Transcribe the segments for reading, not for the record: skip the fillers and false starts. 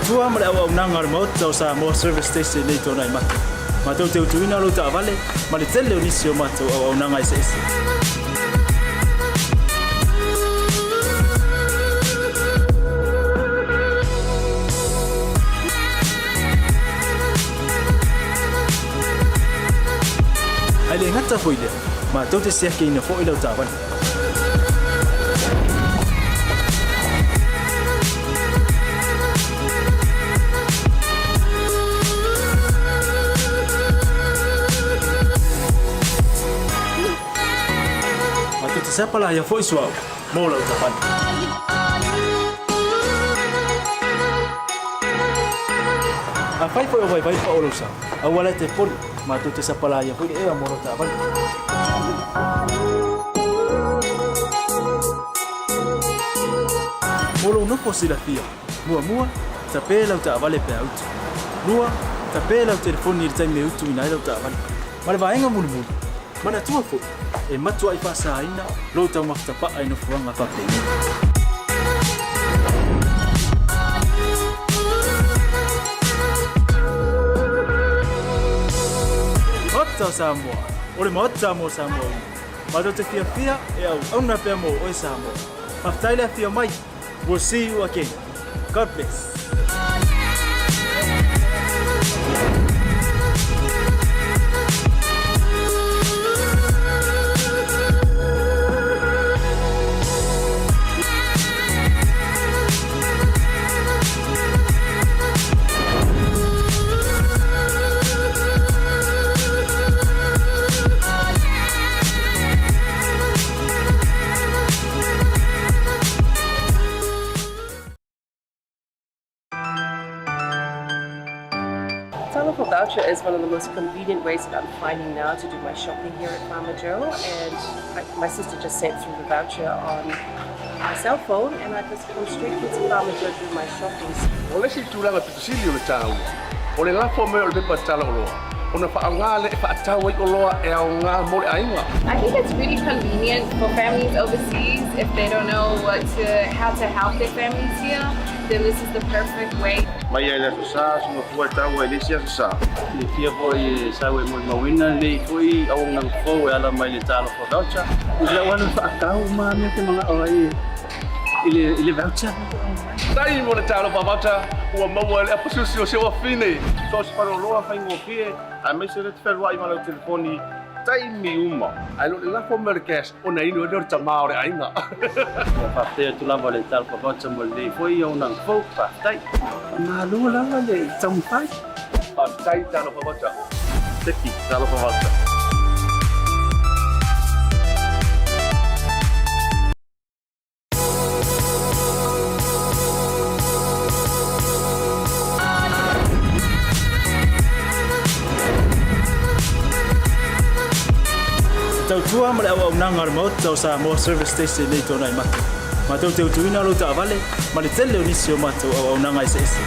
Tua male au nanga Maota Samoa service station nei tona i mata. Ma tau teu tuina lo ta vale, ma le tele onisio mata au nanga ese ese. Ai le ngata foi le, ma tau te sia ke ina foi lo ta vale. Siapa lah yang voice wow, mau lah ucapan. Apa itu yang baik pak urusan? Awalnya telepon, matu tu siapa lah yang voice mau lah ucapan. Mulu no posilah dia, mua tapi lah ucapan lepas itu. Mua tapi lah telepon ni time itu ini lah ucapan. Malah bayang mulu. Mana tua fu? Matua i fasa ina, lo tau maftapa ai no fuanga fapengi. Maota Samoa, ore maota mo Samoa. Mato te fia au na pe mo o Samoa. Maftaile fia mai. We'll see you again. God bless. Voucher is one of the most convenient ways that I'm finding now to do my shopping here at Farmer Joe, and my sister just sent through the voucher on my cell phone, and I just come straight into Farmer Joe to do my shopping. Ole si tulanga pitusili ole tau. Ole la fo me ole pe tala olo. Ona fa ngale fa tau i olo e nga mo ainga. I think it's really convenient for families overseas if they don't know how to help their families here. Then this is the perfect way. Mai ele sa so mo tau ele sia sa. Ni fia foi sa we mo mawina le foi au nang fo ala mai le talo for voucher. Ila wana fa tau ma me te mga oi. Ile voucher. Dai mo le talo for voucher. O mo ele apusu se o fine. So se para loa fa ngo fie. A me se le fer wai ma le telefoni. Tai mi uma. Ai lo la fo mer cash. O nei no dor tama ore ainga. Fa te tu la vole talo for voucher mo le foi au nang fo fa tai. Ma lu la le tam fai. Fa tai talo for voucher. Teki talo for voucher. Tau tua male au nanga Maota Samoa service station nei tona i mata. Ma tau teu tuina lo ta vale, ma le tele onisio mata au nanga ese ese.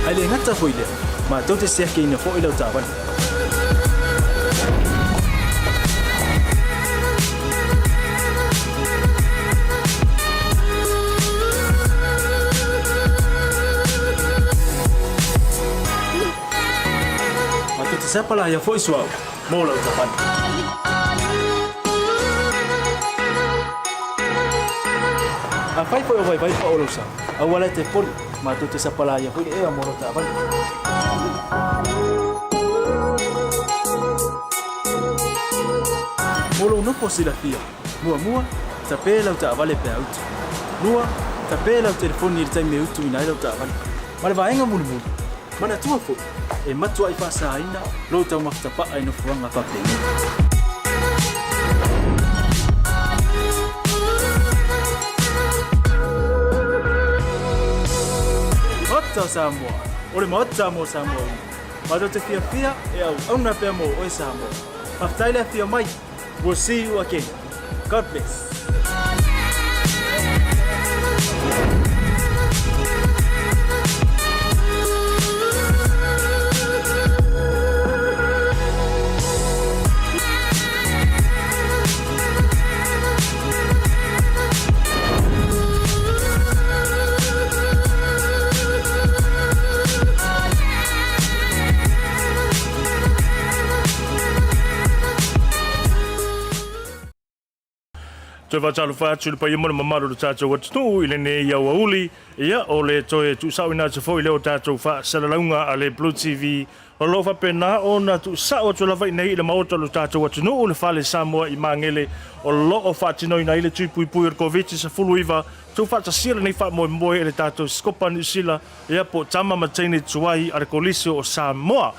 Ai le ngata foi le, ma tau te sia ke ina fo i lau ta vale. sapala ia foi suau mo lau tapan a fai foi vai pa o sa a wala te poli ma tu te sapala ia foi e mo lau tapan Molo no posila fia. Mua tapela uta vale pe out. Lua tapela o telefone il time utu ina ilo ta vale. Male vaenga mulu. Mana tua fo. E matua I pasa ina lo ta mafta pa ai no fuanga pa pe. Maota Samoa. Ore maota mo Samoa. Mado te fia e au na pe mo o Samoa. Aftaila fia mai. We'll see you again. God bless. Te whatalo whātu le pai mona mamaru le tātou watu I le ne ia wauli ia o le toe tu sao ina te fo I leo tātou wha salalaunga a le Blue TV o lo whapena o na tu sao tu lawai nei I le maota le tātou watu o le whale Samoa I Mangere o lo o whātino I le tuipui o COVID sa fuluiva tu whata sila nei wha moe moe le tātou skopa New Zealand ia po tama mataine tuai a le kolisi o Samoa.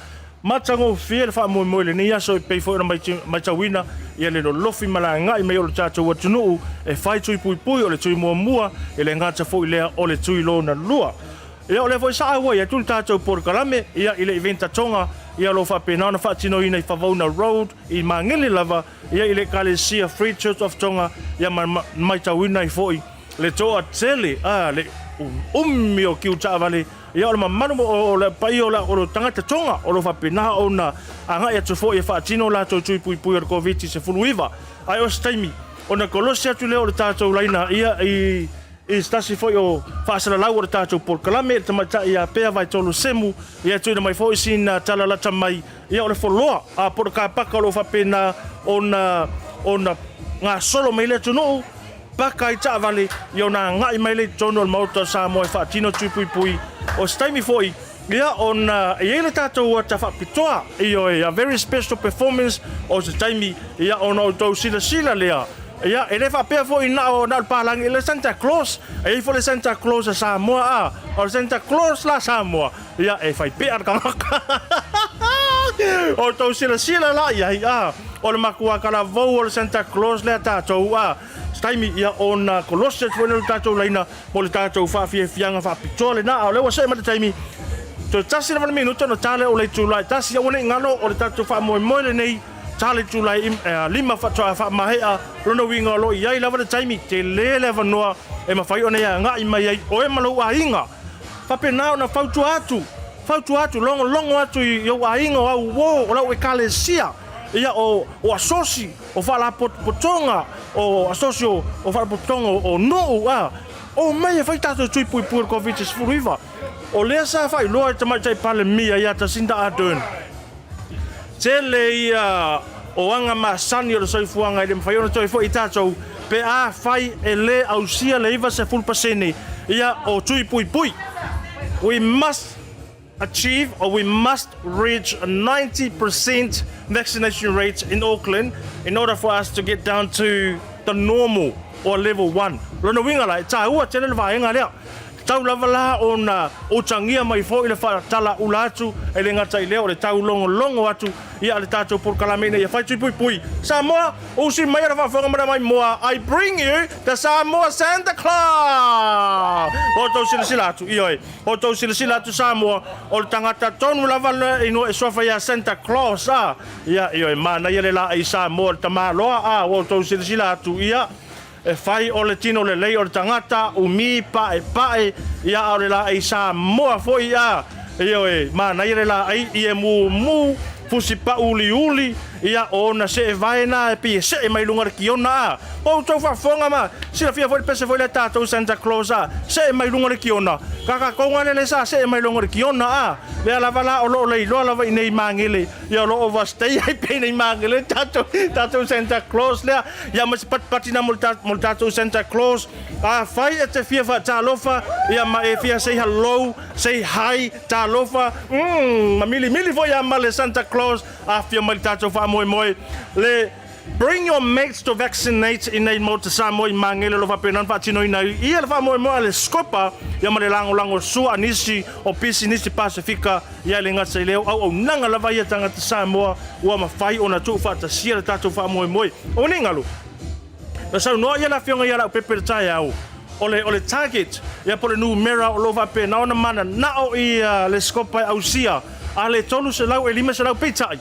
Matango fia le wha moe moe le ni aso I pei fo ina mai tawina ia le lofi malanga I mei o le tātou watunuu e whai tui pui pui o le tui mua mua e le ngata fo I lea o le tui lona lua. Ia o le fo isa awa ia tuli tātou por kalame ia I le eventa tonga ia lo whapena na whaatino ina I Whavauna Road I Mangere lava ia I le Kalesia Free Church of Tonga ia mai tawina I foi le toa tele le umi o kiu taavale ia o le mamanu o le pai o le tangata tonga o lo whapena o na anga ia tufo ia whaatino la tau tui pui pui o le COVID se fuluiva ai o staimi o na kolosia tu leo le tātou laina ia I stasi foi o whaasala lau o le tātou por kalame te mata ia pea vai tolu semu ia tuina mai foi sina talalata mai ia o le foloa a por kapaka o lo whapena o na ngā solo mai le tunu paka I taavale ia na ngai mai le tono o Maota Samoa e whaatino tui pui pui o staimi foi ia ona ia le tātou ta whapitoa ia a very special performance o se taimi ia ona o tau sila lea ia e le whapea fo I na o na palangi le Santa Claus e fo le Santa Claus a Samoa o le Santa Claus la Samoa ia e whai pea kamaka o tau sila la ia o le makua kala vau o le Santa Claus le tātou taimi ia ona Colossians when le tātou laina mo le tātou whaafianga whapitoa le na o le wasa mata taimi to tasi na minuto no tale o le tulai tasi ia one ngalo o le tātou whaamoe le nei tale tulai lima whatoa whaamahea rona winga lo iai lava le taimi te le vanoa e mawhai ona ia ngai mai ai o e malau a inga whapenao na fautu atu longo atu I o a inga o au wo o lau e Kalesia ia o asosi o whala potonga o asosi o whala potonga o noo o mai e whai tātou tui pui pui COVID is furuiva o lea sa whai loa te mai tai pale mia ia ta sinda adun tele ia o anga masani o le soifuanga I le mwhai ona toi fo I tātou pe a whai e le ausia le iwa se fulpasene ia o tui pui pui we must achieve or we must reach a 90% vaccination rate in Auckland in order for us to get down to the normal or level 1. Lona winga lai ta ua tele le vaenga lea. Tau lava la ona o tangia mai fo I le whaatala ulatu e le ngata I leo o le tau longo atu ia le tātou por kalamene ia whai tui pui pui. Samoa, o si mai ara whawhanga mara mai moa, I bring you the Samoa Santa Claus! O tau sila atu, ioi. O tau sila atu Samoa, o le tangata tonu lava le ino e sofa ia Santa Claus, ia ioi, mana ia le la I Samoa le tamaloa, o tau sila atu, ia. E whai o le tino le lei o le tangata umi pae ia o le la ai Samoa foi ia io e mana ia le la ai I e mu fusi pa uli ia ona se vai na pi se mai lunga ki ona o to fa fonga ma sila fia foi pese foi le tato Santa Claus se mai lunga ki ona kaka konga le sa se mai lunga ki ona le la vala o lo la vai nei mangele ia lo overstay ai pe nei mangele tato Santa Claus le ia mas patina multato Santa Claus fai e te fia fa talofa ia ma e fia say hello say hi talofa mili foi ama le Santa Claus fia mai tato fa moi le bring your mates to vaccinate in nei Maota Samoa mangele lo fa penan fa tino ina ia le fa moi le skopa ia ma le lango sua nisi o pisi nisi Pasifika ia le ngata leo au nanga lava ia tanga te Samoa ua ma fai ona tu fa ta sia le tato fa moi o ni ngalu na sa no ia la fionga ia la pepe tai au ole target ia pole numera o lo fa pena ona mana na o ia le skopa au sia ale tonu se lau e lima se lau peitai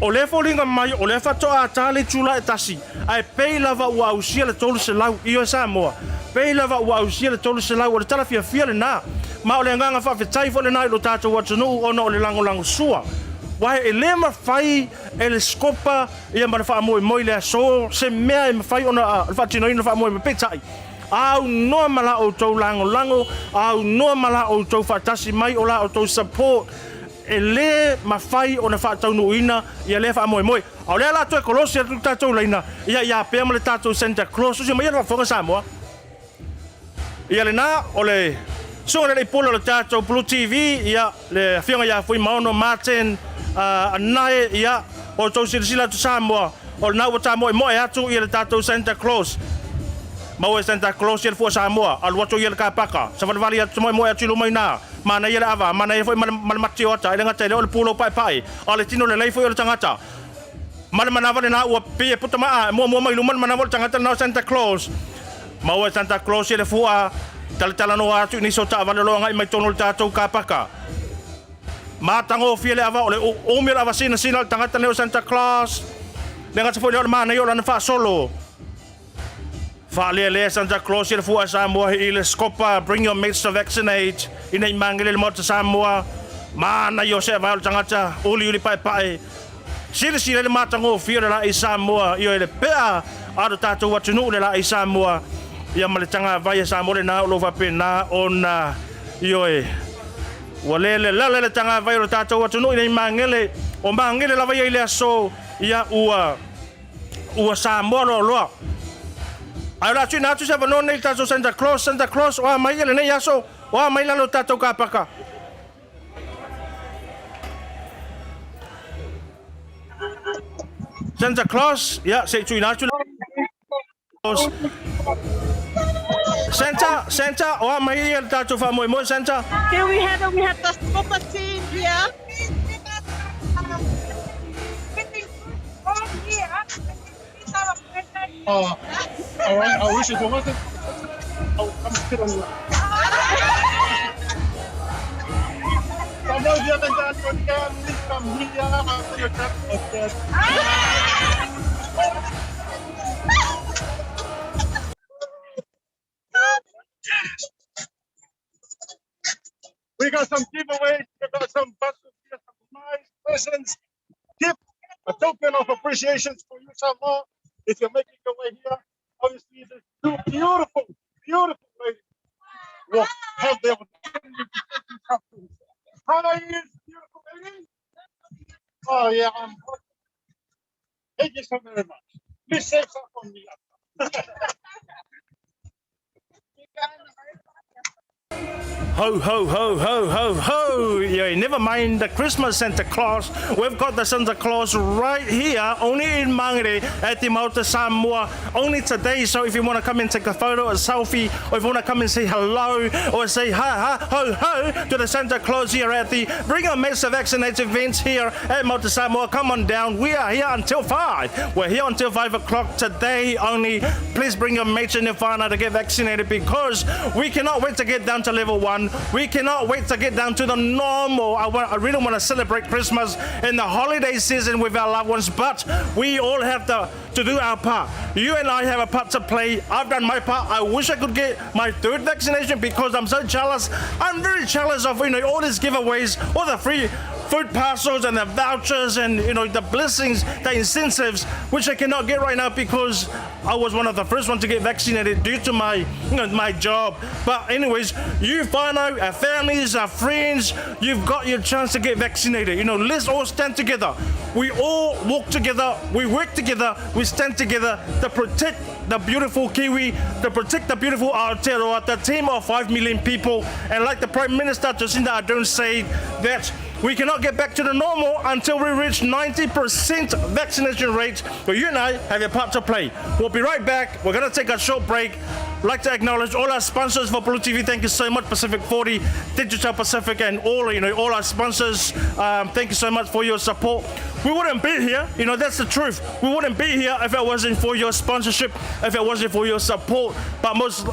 o le folinga mai o le fato a tale tula e tasi ai pei lava ua usia le tolu se lau io Samoa pei lava ua usia le tolu se lau o le tala fia le na ma o le nganga fa fetai fo le nai lo tato watunu ona o le lango sua wai e le mafai e le skopa ia ma fa moi le so se mea e mafai ona fa tino ina fa moi peitai au no mala o tau lango au no mala o tau fatasi mai o la o tau support e le mafai o na whaatau nuina ia le wha moi au le ala tu e kolosi atu tatou leina ia pēr ma le tatou Santa Claus usi mai ia whafonga Samoa ia le nā o le sunga le polo le tatou Blue TV ia le whionga ia fui maono Martin anae ia o tau sirisila tu Samoa o le nā wa Samoa moe atu ia le tatou Santa Claus mau e Santa Claus ia le fua Samoa alu atu ia le kapaka sa whalewali atu moe atu lumai nā mana ia ava mana ia foi malmati ota ile ngata ile o pulo pai ale tino le foi o tangata mana vale na o pe puta ma mo mai luman mana vol tangata na Santa Claus mau Santa Claus ile fua tal no atu ni sota vale lo ngai mai tono tatou kapaka matango fiele ava ole o mira ava sina tangata le Santa Claus le ngata foi le mana yo la fa solo Fale Santa Claus ia fua Samoa i le skopa bring your mates to vaccinate i nei mangele le Maota Samoa mana yo se va tangata uli pai sila le matango fia la i Samoa io le pea ado tatou watunu le la i Samoa ia male tanga vai Samoa le na lo va pena ona io wale le tanga vai lo tatou watunu i nei mangele o mangele la vai ile aso ia ua Samoa lo Ala tu na tu sa vanon nei tatou Santa Claus wa mai le nei aso wa mai la lo tatou kapaka Santa Claus ya se tu na tu Santa wa mai le tatou fa moi Santa Here we have the Skopa team here. All right, I wish it wasn't. I'm still on you. Some of you haven't done your damn thing from here after your trap of death. We got some giveaways, we got some buses, we got some nice presents. Give a token of appreciation for you, Samoa. If you're making your way here, obviously there's two beautiful ladies who have the opportunity to take you something. How are you, beautiful ladies? Oh yeah, thank you so very much. Please save some for me. Ho. Yeah, never mind the Christmas Santa Claus. We've got the Santa Claus right here, only in Mangere at the Maota Samoa, only today. So if you want to come and take a photo, a selfie, or if you want to come and say hello, or say ho to the Santa Claus here at the Bring Your Mates to Vaccinate events here at Maota Samoa, come on down. We are here until 5. We're here until 5 o'clock today only. Please bring your mates and your whānau to get vaccinated because we cannot wait to get down to level 1. We cannot wait to get down to the normal. I really want to celebrate Christmas in the holiday season with our loved ones, but we all have to to do our part. You and I have a part to play. I've done my part. I wish I could get my third vaccination because I'm so jealous. I'm very jealous of all these giveaways, all the free food parcels and the vouchers and the blessings, the incentives, which I cannot get right now because I was one of the first ones to get vaccinated due to my my job. But anyways, you whānau, our families, our friends, you've got your chance to get vaccinated. Let's all stand together. We all walk together, we work together, we stand together to protect the beautiful Kiwi, to protect the beautiful Aotearoa, the team of 5 million people. And like the Prime Minister Jacinda Ardern said, that we cannot get back to the normal until we reach 90% vaccination rate. But you and I have a part to play. We'll be right back. We're going to take a short break. I'd like to acknowledge all our sponsors for Blue TV. Thank you so much, Pacific 40, Digital Pacific, and all our sponsors. Thank you so much for your support. We wouldn't be here, that's the truth. We wouldn't be here if it wasn't for your sponsorship, if it wasn't for your support. But most,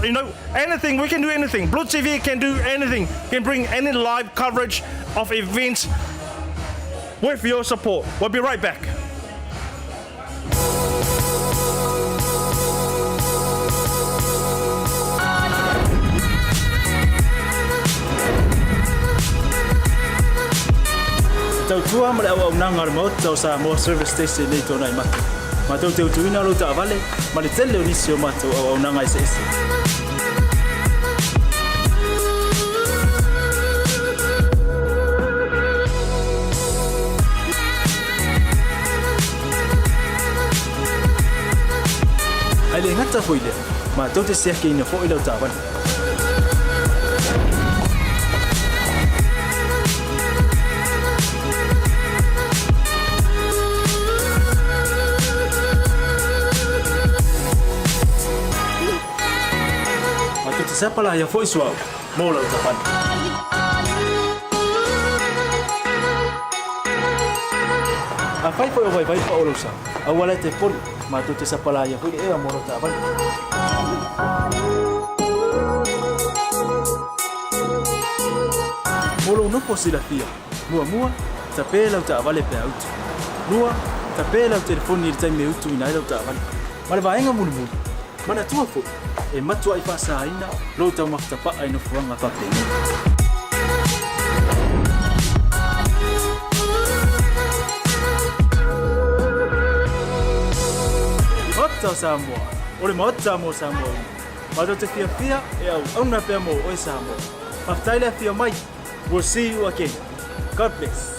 anything, we can do anything. Blue TV can do anything, can bring any live coverage of events with your support. We'll be right back. Tautua ma le au nanga le Maota o Samoa service station nei tōna i matu. Ma tau te utuina lo ta avale, ma le tele o nisi o matu au nanga i se ese. Ai le ngata hoi le, ma tau te seake ina fo i lau ta avale. Siapa lah yang voice wow mau lau tapan. Afai foi vai pa olo sa. Awala te pon ma tu te siapa lah yang foi mau lau tapan. Molo no posila mua tape lau ta vale pe out. Lua tape lau telefoni tai me utu ina lau tapan. Male vaenga mulu. Mana tua fo e matua I whasaina lo tau makitapa ai no fuanga whapeni. Maota Samoa, ore maota mo Samoa. Mato te fia e au na pe mo o Samoa. Maftaile fia mai. We'll see you again. God bless.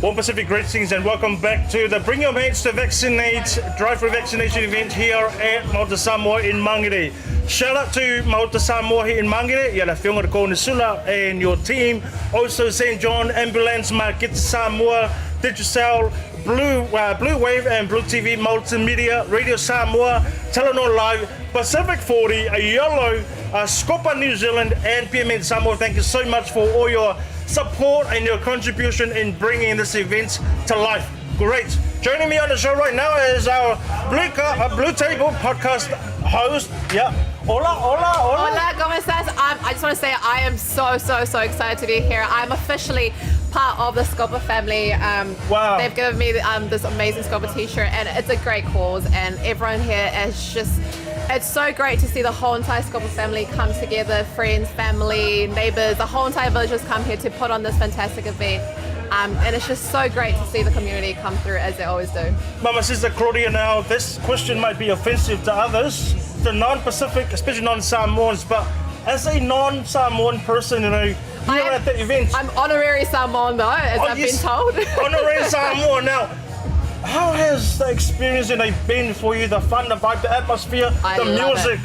Warm Pacific greetings and welcome back to the Bring Your Mates to Vaccinate drive-through vaccination event here at Maota, Samoa in Mangere. Shout out to Maota, Samoa here in Mangere, Yala Whionga Ko Nisula and your team. Also St. John Ambulance, Market Samoa, Digital, Bluwave and Blue TV Multimedia, Radio Samoa, Telenor Live, Pacific 40, Yellow, Scopa New Zealand and PMN Samoa. Thank you so much for all your support and your contribution in bringing this event to life. Great. Joining me on the show right now is our Blue Table podcast host. Yeah. Hola. Hola, ¿cómo estás? I just want to say I am so excited to be here. I'm officially part of the Scopa family. Wow. They've given me this amazing Scopa t-shirt and it's a great cause and everyone here is just, it's so great to see the whole entire Scopa family come together, friends, family, neighbors, the whole entire village has come here to put on this fantastic event. And it's just so great to see the community come through as they always do. Mama Sister Claudia, now this question might be offensive to others, to non-Pacific, especially non-Samoans, but as a non-Samoan person, you know, you're at the event. I'm honorary Samoan though, as I've been told. Honorary Samoan. Now, how has the experience been for you? The fun, the vibe, the atmosphere, the music?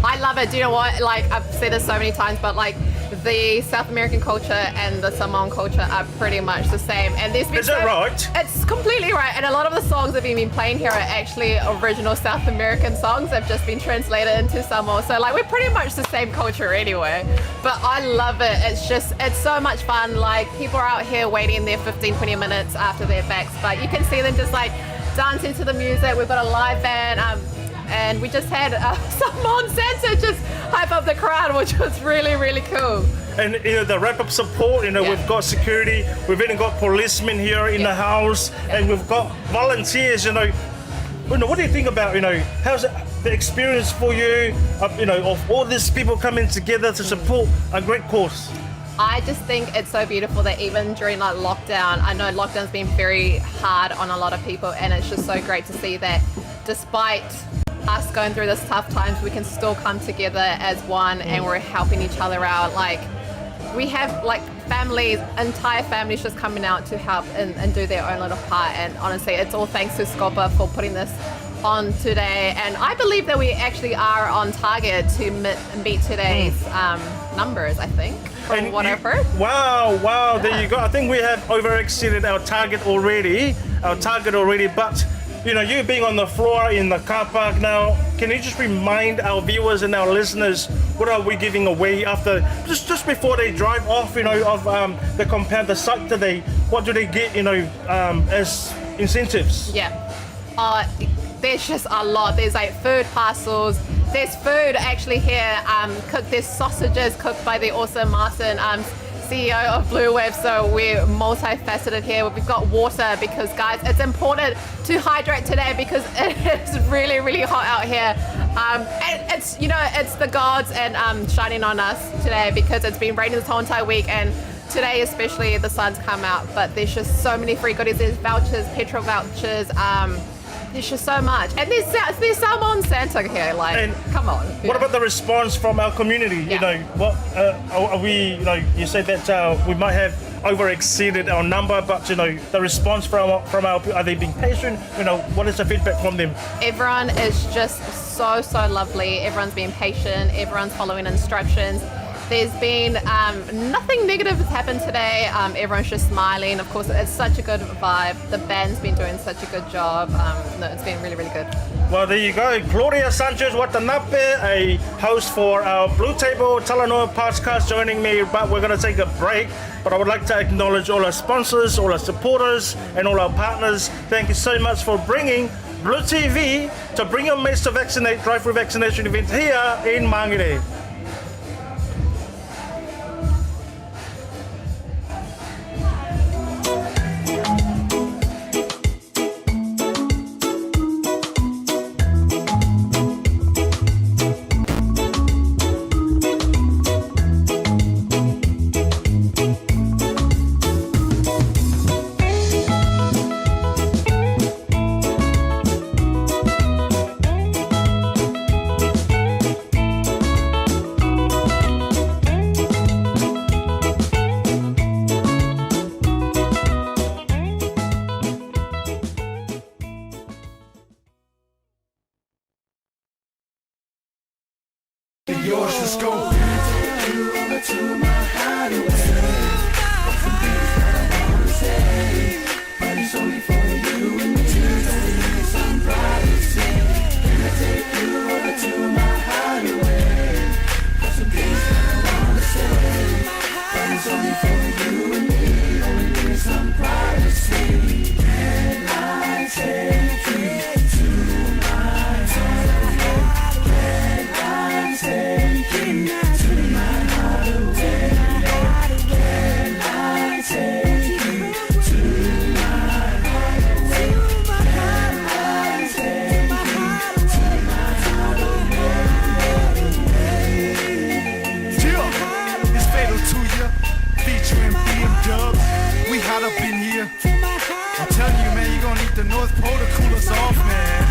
I love it. Do you know what? Like, I've said this so many times, but like the South American culture and the Samoan culture are pretty much the same. And there's been Is that right? It's completely right. And a lot of the songs that have been playing here are actually original South American songs that have just been translated into Samoa. So like, we're pretty much the same culture anyway. But I love it. It's so much fun. Like, people are out here waiting their 15-20 minutes after their vax, but you can see them just like dancing to the music. We've got a live band. And we just had Samoan Santa just hype up the crowd, which was really cool. And the wrap-up support, we've got security, we've even got policemen here in the house, and we've got volunteers, what do you think about, how's the experience for you, of all these people coming together to support a great cause? I just think it's so beautiful that even during like lockdown, I know lockdown's been very hard on a lot of people, and it's just so great to see that despite us going through this tough times, we can still come together as one and we're helping each other out. Like, we have like families, entire families just coming out to help and do their own little part, and honestly it's all thanks to Scopa for putting this on today, and I believe that we actually are on target to meet today's numbers, I think, from what I've heard. Wow, there you go. I think we have over-exceeded our target already, but you being on the floor in the car park now, can you just remind our viewers and our listeners what are we giving away after, just before they drive off, of the compound, the site today, what do they get, as incentives? Yeah. There's just a lot. There's like food parcels. There's food actually here cooked. There's sausages cooked by the awesome Martin, CEO of Bluwave, so we're multifaceted here. We've got water because, guys, it's important to hydrate today because it is really hot out here. And it's the gods and shining on us today because it's been raining this whole entire week, and today especially the sun's come out. But there's just so many free goodies. There's vouchers, petrol vouchers. There's just so much, and there's Samoan Santa here. Like, and come on. What about the response from our community? Yeah. What are we? You said that we might have over-exceeded our number, but the response from our, are they being patient? What is the feedback from them? Everyone is just so lovely. Everyone's being patient. Everyone's following instructions. There's been nothing negative has happened today. Everyone's just smiling. Of course, it's such a good vibe. The band's been doing such a good job. It's been really good. Well, there you go. Claudia Sanchez Watanabe, a host for our Blue Table Telenor podcast, joining me. But we're going to take a break. But I would like to acknowledge all our sponsors, all our supporters, and all our partners. Thank you so much for bringing Blue TV to Bring Your Mates to Vaccinate drive-through vaccination event here in Mangere. yours. Let's go. Can I take you over to my hideaway? Some things that I wanna say, but it's only for you and me. Don't need some privacy. Can I take you over to my hideaway? Some things that I wanna say, but it's only for you and me. Don't need some privacy. Can I take you to my hideaway? Can I take you to my hideaway? Can I take you to my hideaway? Can I take you to my hideaway? Chill, it's Fatal to ya, featuring BMW. We hot up in here. I'm telling you, man, you gonna need the North Pole to cool us off, man.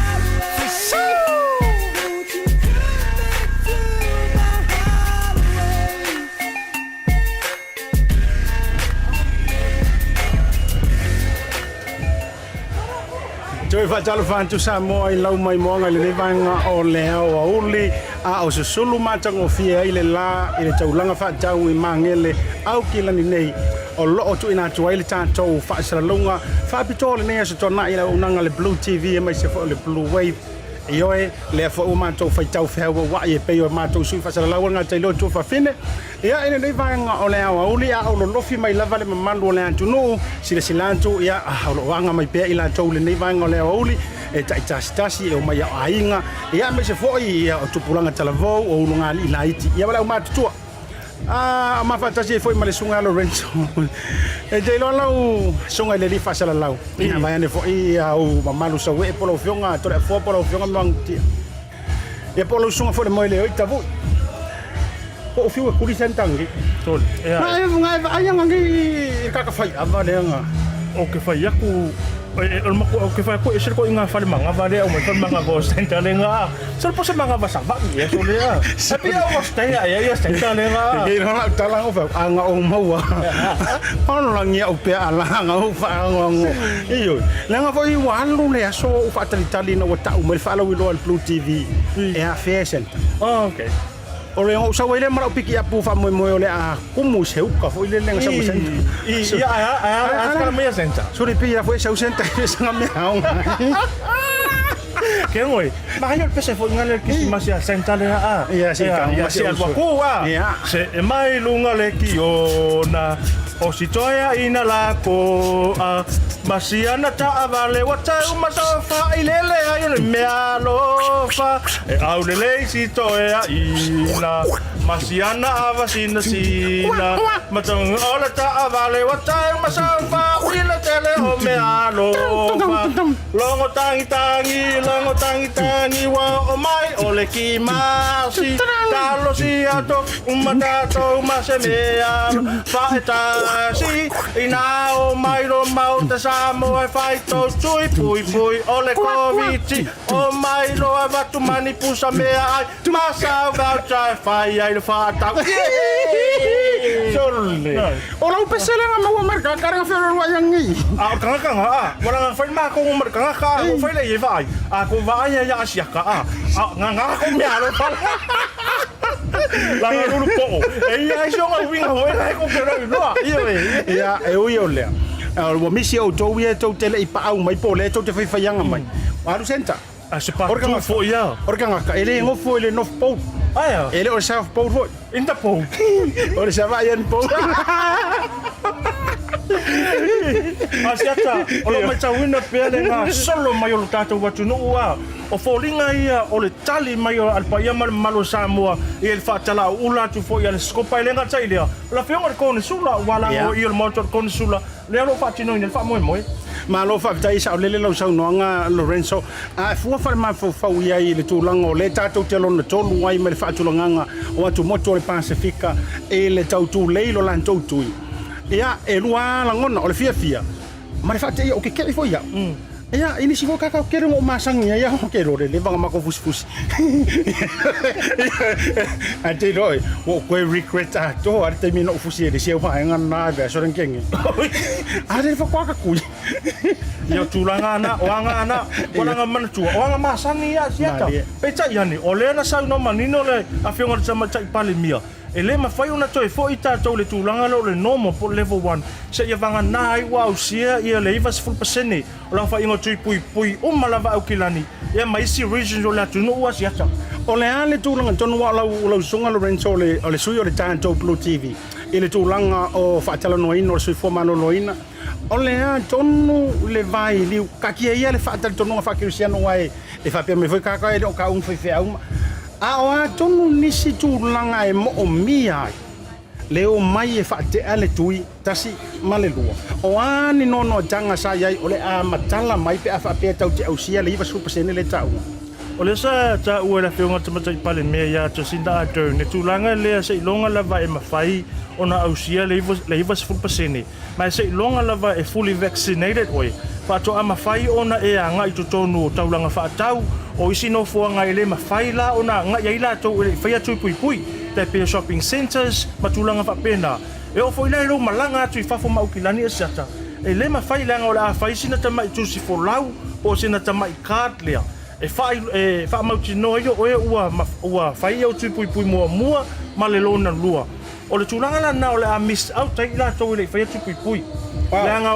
For sure. Joy whaatalo whantu Samoa I lau mai moanga I le nevanga o leo a uli a o se sulu matang o fia I le la I le taulanga whaatau I Mangere au kilani nei o loo tu ina tua I le tātou whaasaralunga whaapito le nea se tona I la unanga le Blue TV e mai se fo le Bluwave I oe le a fo mātou whaitau whiaua wa I e peo mātou sui whaasaralaua ngā tailo tu whawhine ia ina nevanga o leo a uli a o lo lofi mai lava le mamalu o le antunu sila silantu ia a lo wanga mai pea I la tau le nevanga o leo a uli e tasi e o mai a ainga ia me se foi ia o tupulanga talavou o ununga I laiti ia wala o mātutua a mafatasi e foi ma le sunga Lorenzo e te ilo lau sunga le rifa sala lau ina mai ane foi ia o mamalu sa we polo fionga tore fo polo fionga mangi e polo sunga foi le moi le oita vu o fiu kuri sentangi Tol. na e ngai ai ngai ka fai ava le nga o ke fai aku o ke fai ko isir ko inga fale manga vale o mai fale manga go stenta le nga sel po se manga basa ba ye so le tapi o stay ya stenta le nga e no la tala o fa anga o maua ono la ngia o pe ala nga o fa ngo iyo le nga foi walu le so o fa tali no ta o mai fa lo lo Blue TV e a fashion okay o le o sa wele mara piki apu fa mo o le a kumu se uka foi le nga sa mo senta a ska me senta so le pira foi sa senta sa me au ke ngoi ma yo pese foi ngale ki masia senta le a ia se ka masia wa ku se e mai lunga le ki ona o si toia ina la ko a masiana ta avale wata uma sa fa ilele ayo le mealo fa e au le si toia ina masiana ava sina matong ola ta avale wata uma sa fa ile tele o mealo fa longo tangi wa o mai ole ki masi talo si ato umata to masemea fa eta si ina o mai ro Maota Samoa fai to tui pui ole koviti o mai lo avatu mani pusa mea ai masa vauta fai ai le fata sorle o lo pesele nga mo marka karang fero wa yangi a kanga wala fai ma ko marka ka ko fai le vai a ko vai ya asiaka nga ko mea lo fa la lulu po e ai so nga winga ho e ko pero no ia e o yo le o misi o to we to tele I pa au mai po le to te fai fai anga mai alu senta a se pa orga fo ya orga ka ele ngo fo ele no po aya ele o self po fo inta po o le sava yen po asiata o lo mai tawina pele nga solo mai o tato watu no wa o folinga ia o le tali mai o alpaia malo Samoa I el fatala ula tu fo ia le skopa le nga tailia la fionga ko ni sula wala o il motor ko ni sula le lo fatino ni fa moi ma lo fa tai sa le lo sa no nga Lorenzo a fu fa ma fo fa ia I le tulango le tato te lo na tolu wai me fa tulanga o atu moto le Pacifica e le tau tu le lo lan tau ia e lua la ngona o le fia ma le fa te o ke ke fo ia Ya, ini si kakak kira mau masangnya ya, oke loh, dia bang mak fus. Ante doi, gue regret tuh ada terminal fusi di siapa yang nada seorang kengi. Ada apa kau aku? Ya tulang anak, orang mana cua, orang masang ni ya siapa? Pecah ya ni, oleh na sa nama ni oleh afiong ada sama cai palimia. Ele mafai ona toi fo ita tau le tulanga lo le normal po level 1 se ia vanga nai wa usia ia le iva 0% o la fai ngo tui pui o malava au kilani ia mai si region o la tunu wa siata o le ale tulanga tonu wa lau sunga Lorenzo le sui o le tanto Blue TV ile tulanga o fatala no ino sui forma no loina o le a tonu le vai liu kakia ia le fatala tonu fa kirisiano wai e fa pe me foi kaka e o ka un foi fe au a tonu nisi tulanga e mo o mia leo mai e fate ale tui tasi malelua o ani no tanga sa yai ole a matala mai pe afa pe tau te ausia le iva super sene le tau o le sa ta u la feonga tama tai pale me ya to sinda ato ne tulanga le se longa lava e mafai ona ausia le iva 0% mai se longa lava e fully vaccinated oi fa to ama fai ona e anga i to tonu taulanga fa tau o isi no fuanga ele mafai la ona nga ia ila to ele fai atu pui te pe shopping centers matulanga fa pena e o foi lo malanga atu fa fo maukilani e sata e le mafai langa ola fai sina tama tu si fo lau o sina tama i card lea e fa mauti no yo o ua fai au tu pui mua malelo na lua o le tulanga la na o le a miss out tai la to ele fai atu pui langa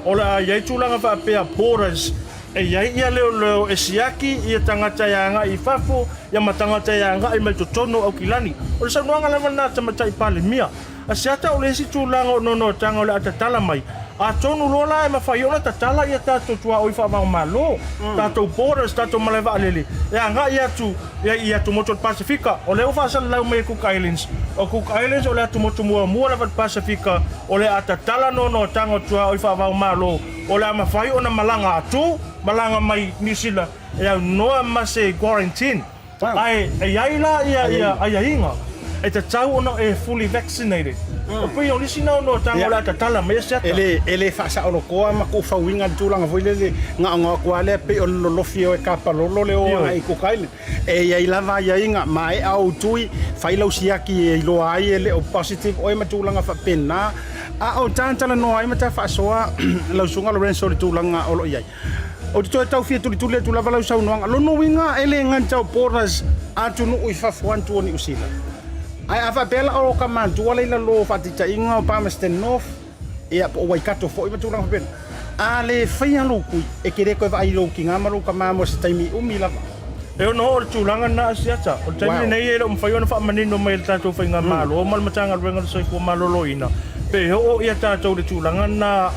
o le a ia tulanga fa pe borders e ia leo e siaki ia tangata yanga i fafo ia matangata yanga i meltotono au kilani o le sanuanga lava na tamatai pale mia a siata o le si tulanga no tanga o le atatala mai a tonu lola e mawhai ona tatala ia tato tua oi wha malo tato borders tato maleva alele ia nga ia tu moto Pasifika o le ufa sal lau me Cook Islands o Cook Islands o le atu moto mua lava Pasifika o le atatala no tanga tua oi wha malo o le mawhai ona malanga atu malanga mai nisila ia noa mase quarantine ai iaila ia inga e te tau ona e fully vaccinated o pei o nisi no tanga la tatala me se ele fa sa ono koa ma ko fawinga tulanga voile nga ko ale pe o lo fio e kapa lo le o ai ko kaile e iaila va inga mai au tui failo siaki e lo ai ele o positive o ma tulanga fa pena a o tantala no ai ma ta fa soa lo sunga Lorenzo le tulanga o lo iai o te tau fia tuli tu lava lau sau noanga lono winga ele ngantau poras atu no ui fafuantu ni usila ai afa bela o ka mantua leila lo fatita inga o Palmerston North ia po Waikato fo i matulanga fa ben ale fai alo kui e kere ko vai lo kinga malu ka mamo se taimi umi lava e no o tulanga na siata o taimi nei e lo mfai ona fa manino mai tato fa inga malo o mal matanga renga so ko malo loina pe o ia tato le tulanga na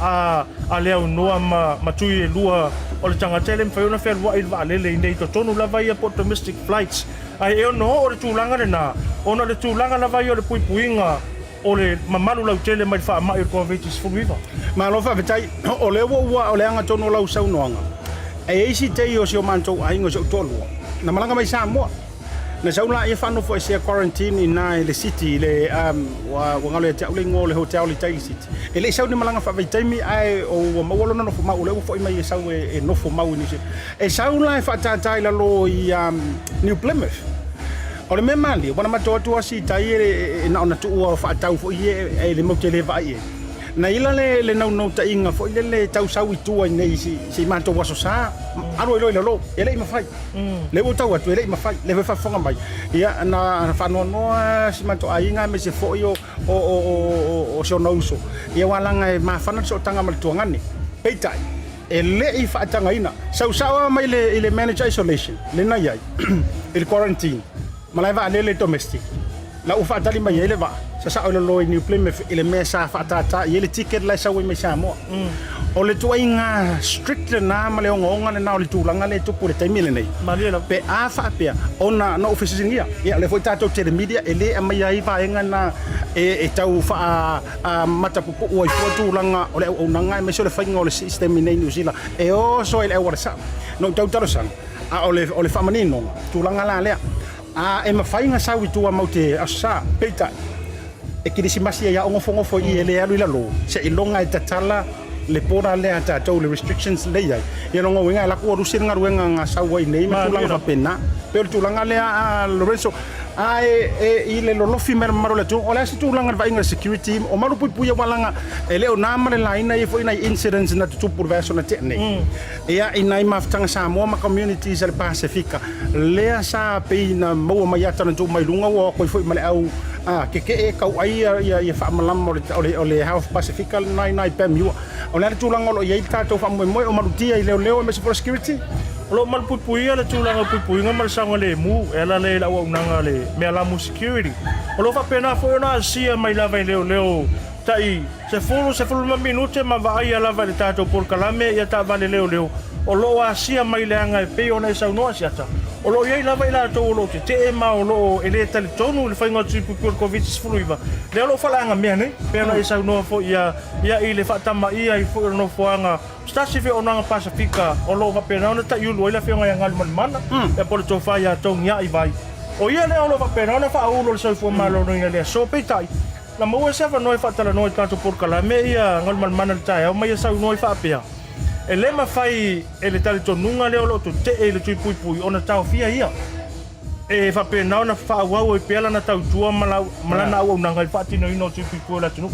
a leo noa matui e lua o le tangatele mfai ona fa wa i va lele nei to tonu lava ia po domestic flights ai e no o le tulanga na ona le tulanga lava ia le puipuinga o le mamalu lau tele mai fa mai ko vetis fu viva ma lo fa vetai o le o le anga tonu lau sau noanga e isi te o se o mantou ai ngo so tolu na malanga mai Samoa na saula ia fa no fo se quarantine na le city le wa ngalo te ule ngole hotel le tai city ele sau ni malanga fa vetai mi ai o mawolo no fo ma ule fo mai sau e no fo mau ni se e saula fa tatai la lo i New Plymouth o le memali wana matotua si tai e na ona tu o fa tau fo e le mo tele vai na ila le no ta inga fo le tau sau i tua nei si manto waso sa alo lo ele ma fai le o tau atu ele ma fai le fa fonga mai ia na fa no si manto ainga me se fo yo o so no uso ia walanga e ma fa na so tanga mal tuangani peitai ele i fa tanga ina sau mai le manage isolation le na ia il quarantine malai va le domestic la ufa tali mai ele va sa o lo New Plymouth ele mesa fa tata ele ticket la sa we me Samoa o le tuinga strict na male ngonga na o le tulanga le tu pure taimile nei pe a fa pe ona no offices ngia ia le foi tato te media ele mai ai va enga na e tau fa mata pupu o i tulanga o le onanga me so le fainga o le system nei New Zealand e o so ele wa sa no tau taro sang a o le fa manino tulanga la le e mawhainga sau i tua mau te asa peita e kirisimasi ia ngofo i ele alu ila lo se ilonga e tatala le pora le ata tau le restrictions le ai ia no winga la ko rusi nga ruenga nga sawa nei ma tulanga fa pena pe tulanga le a Lorenzo ai le lo fi mer maro le tu ola si tulanga va inga security o maru pui walanga ele o nama le laina i foi na incidents na tu por verso na te nei ia inai maftanga Samoa ma communities al Pacifica le sa pe na mo mai ata na tu mai lunga wo ko foi male au ke e kau ai ia fa malam ole Health Pacifica nai pemu ole tulanga lo ia ta to fa mo o marutia i leo me for security lo mal pui ala tulanga pui nga mal sanga le mu ela le la wa nanga le me ala mu security o lo fa pena fo na sia mai la vai leo tai se fulu ma minute ma vai ala vai tato por kalame ia ta vale leo o lo sia mai le anga pe ona sa no sia ta o lo ia la vai la to lo te ma o lo ele tali tonu le fainga tripu por covid fuluiva le lo fala nga me ne pe ona sa no fo ia ile fa tama ia i fo no fo anga stasi fe ona Pacifica o lo va pena ona ta yulu ile fe nga ngal mana e por to fa ia to nya i vai o ia le o lo va pena ona fa ulo se fo malo no ia so pe tai la mo se fa no fa tala no tanto por kalame ia ngal mana tai o mai sa no fa pe e le ma fai e le tali tonunga leo lo to te e le tui pui ona tau fia ia e fa pe na ona fa wa e pela na tau tua malana au nanga fa tino ino tui pui la tunu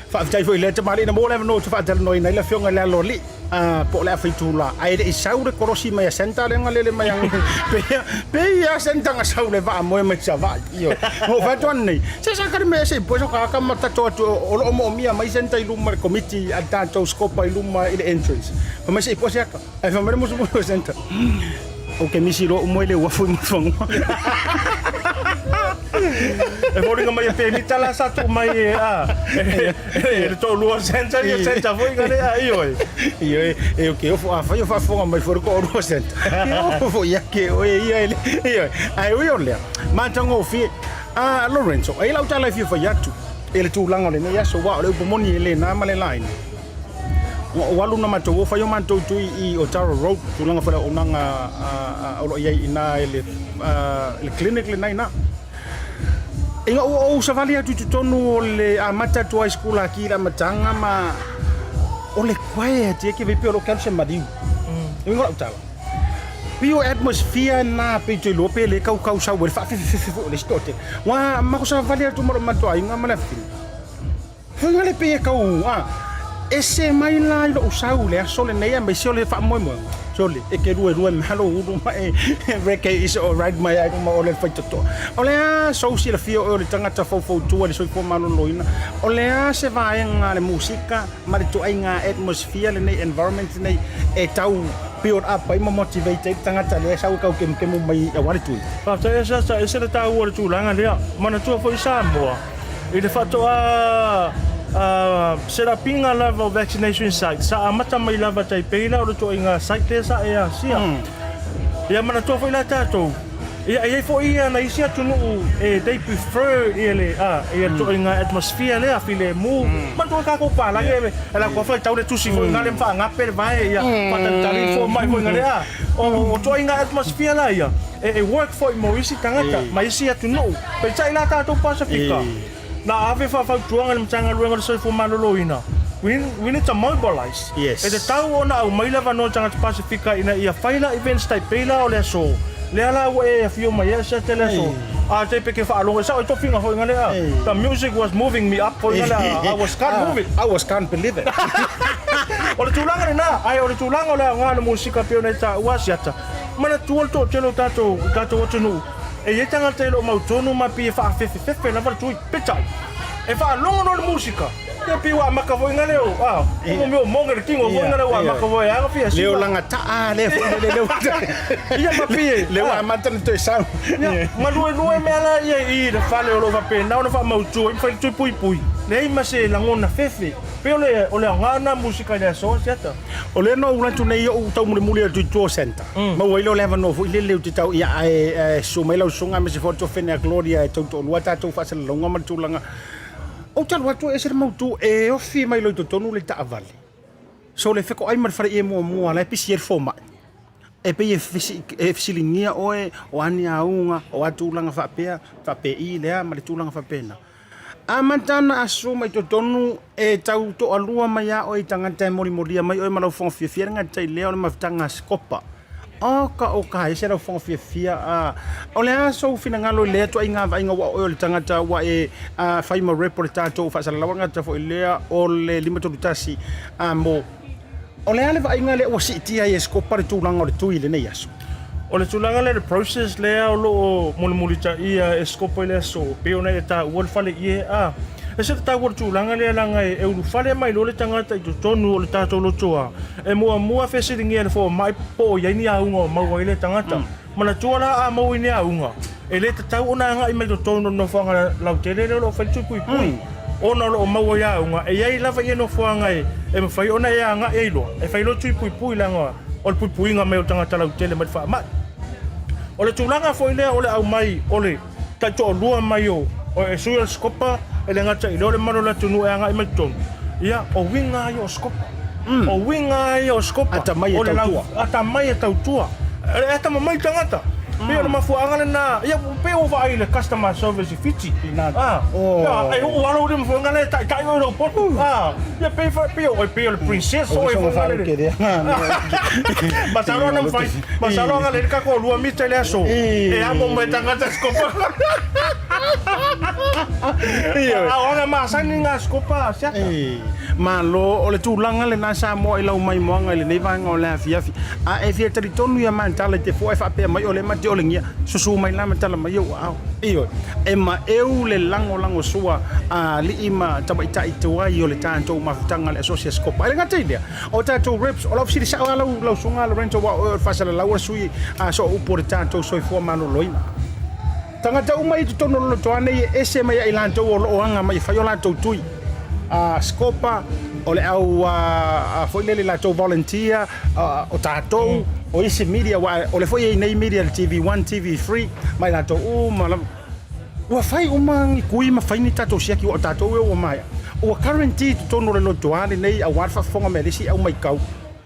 fa tai foi le te mari na mo le no fa tele no ina le fionga le loli po le fa tula ai le isaure korosi mai senta le ngale mai pe ia senta nga saule va mo me chava io o fa ton nei se sa kar me se po so ka mata to o mo mia mai senta i lumar committee ata to scopa i lumar ile entrance fa me se po se ka ai fa me mo so senta o ke mi siro mo le wa foi mo fongo e vori nga mai pe mi tala sa tu mai e to luo senta foi nga le io e o ke o fa fo mai for ko luo senta io fo ia ke o io ai o le ma tango fi Lorenzo ai la tala fi fa yatu ele tu langa le ne ya so wa le pomoni le na male line walu na mato wo fa yo manto tu i Otaro Road tu langa fa onanga o ia ina ele clinic le nai na inga o sa valia tu tonu le amata tu high school aki la matanga ma o le quiet e ke ve pelo kalse madiu inga o tala pio atmosphere na pe te lope le kau sa wo fa le stote wa ma ko sa valia tu mo mato inga mala fi inga le pe kau ese mai la lo usau le sole nei mai sole fa mo sole e ke rue mahalo udu mai reke is all right mai ai mo ole fa toto ole so si la fio ole tangata fo tu le so ko mano loina ole se va en le musica ma tu ai nga atmosphere le nei environment nei e tau build up ai mo motivate tangata le sa ka ke mo mai wale tu pa sa ese le tau ole tu langa le mana tu fo Samoa e le fatto sera pinga lava vaccination site sa amata mai lava tai peila o to inga site sa e sia ia mana to foi la tato ia fo ia na isia tunu they prefer ele ia to inga atmosphere le afile mu man to ka ko pala e la ko fa tau le tu si fo ngale fa nga per vai ia patantari fo mai fo ngale o to inga atmosphere la ia e work for mo isi tangata mai isia tunu pe chai la tato Pacifica na ave fa tuanga le mtanga luenga le soifo maloloina we need to mobilize yes e te tau ona au mai lava no tanga Pacifica ina ia faila events tai pela o le so le ala e fio mai esa te le so a te peke fa lo sa to finga ho ngale the music was moving me up for ngala I was can't believe it o le tulanga na ai o le tulanga le ngana musika pe ona ta wasiata mana tuol to telo tato tonu e ia tanga te lo mautonu ma pi fa fefe na va tu petai e fa longo no musica te pi wa makavo ngaleo o meu Mangere kingo vo ngaleo wa makavo ya fi asi leo langa ta le ia ma pi le wa mata to sa ma lu me ala ia i de fa le lo va pe na ona fa mautu i fa tu pui le ma se langona fefe pe ole ngana musica le so seta ole no una tu nei o tau muli tu to center ma wai lo leva no fu le tu tau ia so mai lo songa me se foto fene gloria tu to lo ta tu fa se longa ma tu langa o tal watu e ser mautu e o fi mai lo tu tonu le ta avali so le feko ai mar fare e mo ala pisier foma e pe e fisilingia o ani aunga o atu langa fa pe i le ma le tu langa fa pena Amantana asu mai to tonu e tau to alua mai a o i tangata e mori mai o i malau whangawhiawhia ngata i leo le mawhitanga skopa. O ka e sera whangawhiawhia o le aso fina ngalo i lea to ai ngā vainga wa o le tangata wa e whaima repo le tātou whaasalawa ngata fo i lea o le limatolutasi mo o le ale vainga le o sitia i e skopa le tūlanga o le tui le nei aso. O le tūlanga le process lea o loo mulimulita ia e skopo i lea so pe ona e tā ua le whale i e a. E se tā ua tūlanga lea langa e uru whale mai lo le tangata i to tonu o le tātou lotoa. E mua whesiringi e le fo mai po o iaini a unga o maua i le tangata. Mana tuala a mau i ne a unga. E le te tau ona anga i mai to tonu no whanga lau te lere lo whai tui pui. Ona lo o maua i a unga. E iai lava i no whanga e mawhai ona e a anga e ilo. E whai lo tui pui langa o le pui nga mai o tangata lau tele mai wha mai. O le tūlanga fo i lea o le au mai o le taito o lua mai o e sui o skopa e le ngata i leo le mano la tunu e anga i mai tonu. Ia, o winga ai o skopa. O winga ai o skopa. Ata mai e tautua. Ata mai e tautua. E ata mamai tangata. Pea ma fuanga le na, ia pe o vai le customer service fiti. Ia, e o alo le fuanga le tai o lo potu. Ia pe o le princess o e fuanga le. Masalo na fai. Masalo ngale ka ko lua mi tele aso. E amo me tangata skopa. Ia, ona masani nga skopa sia. Malo o le tūlanga le nā Samoa i lau mai moanga i le nei vanga o le afiafi. A e fia tari tonu ia mantala te fua e whapea mai o le mati o le ngia. Susu mai la matala mai au au. Iyo, e ma eu le lango sua li ima taba ita i tuai o le tātou mafutanga le asosia skopa. Ele ngata idea. O tātou reps, o lau siri sao lau sunga le rento wa o whasala lau sui so upo le tātou soi fua mano loina. Tangata umai tu tono lo toane e ese mai i lantou o lo anga mai whai o lantou tui. Skopa o le au foi le la to volunteer o tatou o isi media o le foi nei media TV1 TV3 mai la to o fai mangi kui ma fai ni tatou siaki o tatou o mai o currently to no le lotoane nei a warfa fonga melisi au mai kau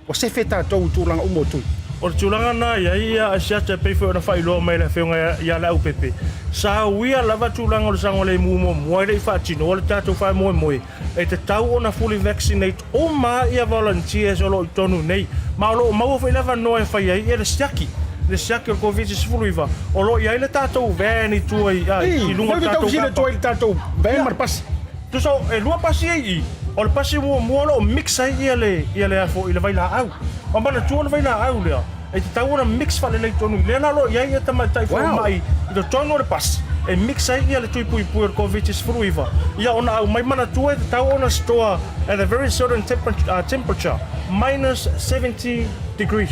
o se fe tatou tulanga o motu o tulanga na ia a siata pe fo na fai lo mai la fenga ia la upepe sa wia lava tulanga o sango le mumo mo le fa tino o tatou fa mo e te tau ona fully vaccinate o ma ia volunteers o lo tonu nei ma lo mau fa lava no e fai ia le siaki o covid se fuluiva o lo ia le tatou veni tu i lunga tatou le toi tatou ben mar pas tu so e lua pasi ai o le pasi mo lo mix ai ia le afo i le vai la au o mana tu ona vai la au le e te tau ona mix fa le tonu le na lo ia ia tama tai fo mai i tonu le pasi e mix ai ia le tui pui o covid se fuluiva ia ona au mai mana tu e tau ona store at a very certain temperature minus 70 degrees.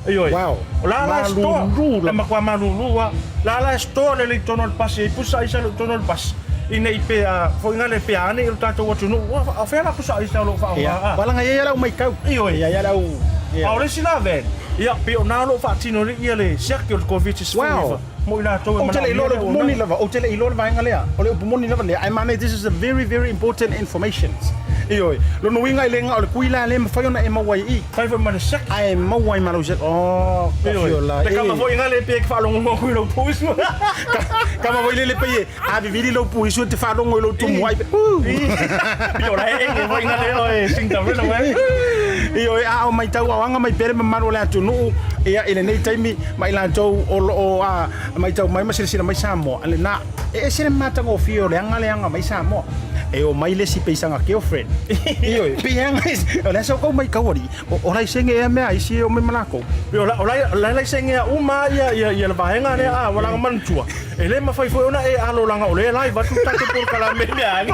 Wow. La store. La makwa malulua. La store le tono le pasi. Pusa isa le tono le pasi. Ina ipe foi ngale pe ane il tato watu no. A fela pusa isa lo fa. Wala nga ia la mai kau. Ia la u. Aure sila ven. Ia pe ona lo fa tino le ia le cercle covid se fuluiva. Mo ila to o tele ilolo moni lava o tele ilolo vai ngalea o le moni lava le I mean this is a very important information iyo lo no winga ile nga o le kuila le mafai ona e mawai i fai fa mana sak ai mawai malo jet oh iyo la e kama foi ngale pe fa lo ngo kuilo puisu kama voi le pe a viviri lo puisu te fa lo ngo lo tu moi iyo la e voi ngale o e sinta vela mai iyo a o mai tau anga mai pere maro le atu no ia ile nei taimi mai la tau o mai tau mai masira mai Samoa ale na e sere mata go fio le anga mai Samoa e o mai le si peisanga girlfriend iyo pianga o le so ko mai kawari o lai senge e me ai si o me malako yo la lai senge uma ia la vaenga ne wala mantua ele ma fai foi ona e alo langa o le lai va tu tate por kala me le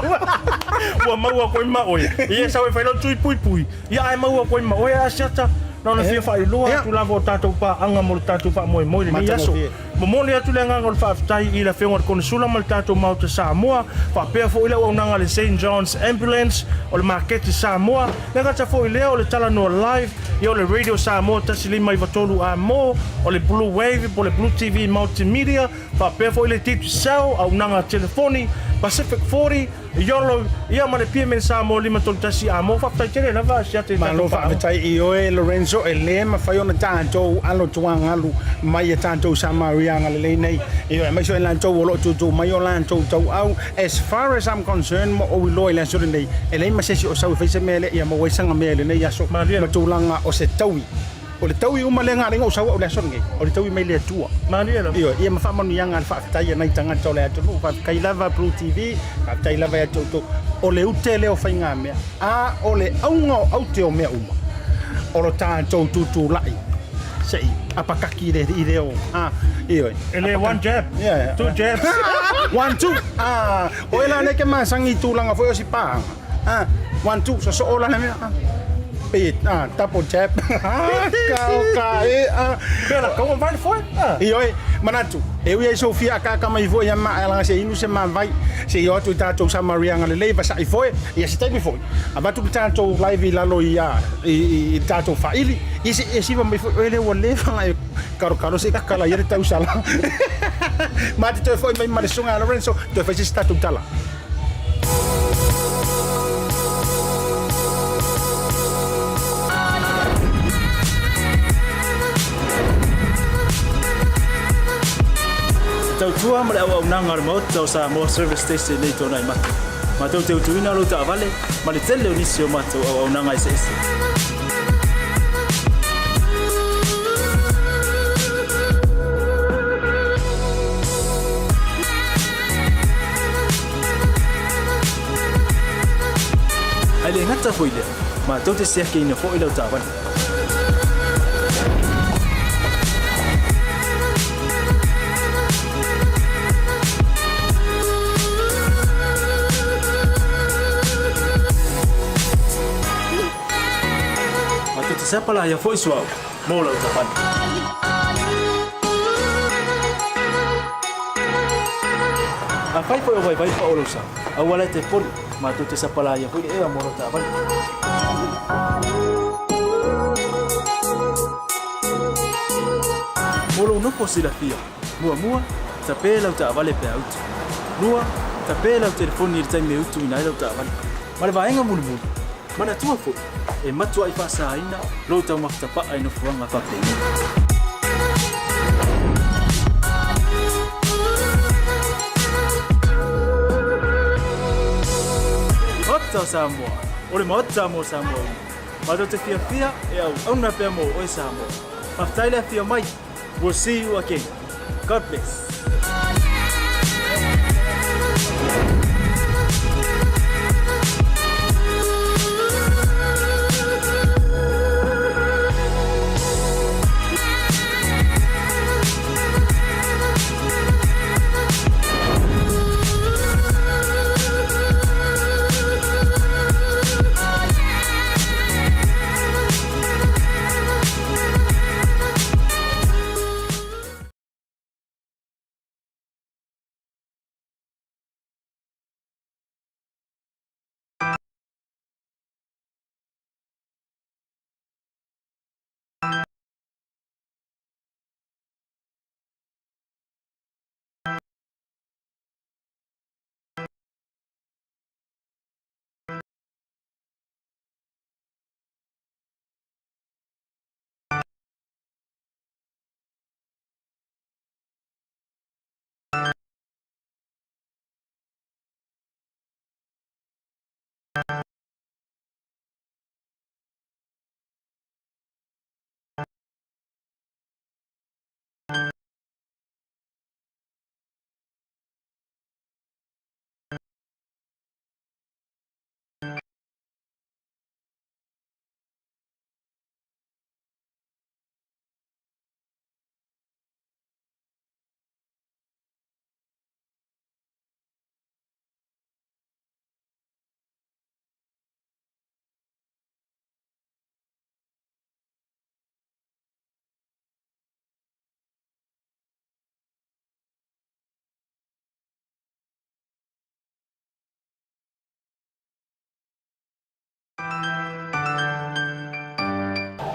wa mau ko ma oi ia sa fai lo tui pui ia ai mau ko ma oi a sata na fia fai loa tu lavo tatou pa anga mo tatou pa moi ni aso mo le atu le nganga o fa tai i la fenga kon sula mal tatou Maota Samoa fa pe fo ile o nanga le St John's ambulance o le market Samoa le gata fo ile o le tala no live i o le radio Samoa tasili mai vatolu a mo o le Bluwave po le Blue TV multimedia fa pe fo ile titu sao au nanga telefoni Pacific 40 yolo ia male PMN Samoa lima toltasi a mo fa tai tele lava siate malo fa tai i o Lorenzo e le ma fai ona tanto alo tuanga alu mai tanto Samaria marianga le nei e mai so lan tau lo tu mai o lan tau au as far as I'm concerned mo o lo lan so nei e le masesi o sau fe se mele ia mo waisanga mele nei aso ma tulanga o se taui o le taui uma le ngale o sau o le so ngai o le taui mai le tua Mariela io ia ma fa manu yanga fa tai nei tanga tau le atu fa kai lava Blue TV fa tai lava ya to o le utele o fainga me a o le aunga au te o me uma o lo tātou tutu lai sei apakaki le ideo io ele one jab two jabs 1 2 o ela ne ke masangi tulanga foi o si pa 1 2 so ola na me tapo jab Bela como vai foi io manatu eu ia Sofia ka mai foi ma ela se inu se ma vai se io tu tatou sa Maria ngale leva sa i foi ia se tabi foi abatu tatou live la lo ia i tatou faili e se va mai foi ele o leva karo se kala ia tau sala ma te foi mai marisunga Lorenzo tu fai se tatou tala tau tua mare au nanga Maota tau Samoa service station nei tona i matu. Ma tau teu tuina lo ta vale, ma le tele unisio matu au nanga i sese. Ai le ngata foi le, ma tau te seke ina foi lo ta vale. Siapa lah yang voice wow, mau lah ucapan. Apa itu yang baik pak urusan? Awalnya telepon, matu tu siapa lah yang voice mau lah ucapan. Mulu no posila fia, mua tapi lah ucapan lepas out. Mua tapi lah telefon ni time out tu ina lah ucapan. Malah bayang mulu. Mana tua fo e matua i fasa ina lo tau maftapa ai no fuanga fa pe Maota Samoa ore Maota mo Samoa ma do te fia e au na pe mo o Samoa maftaile fia mai we'll see you again God bless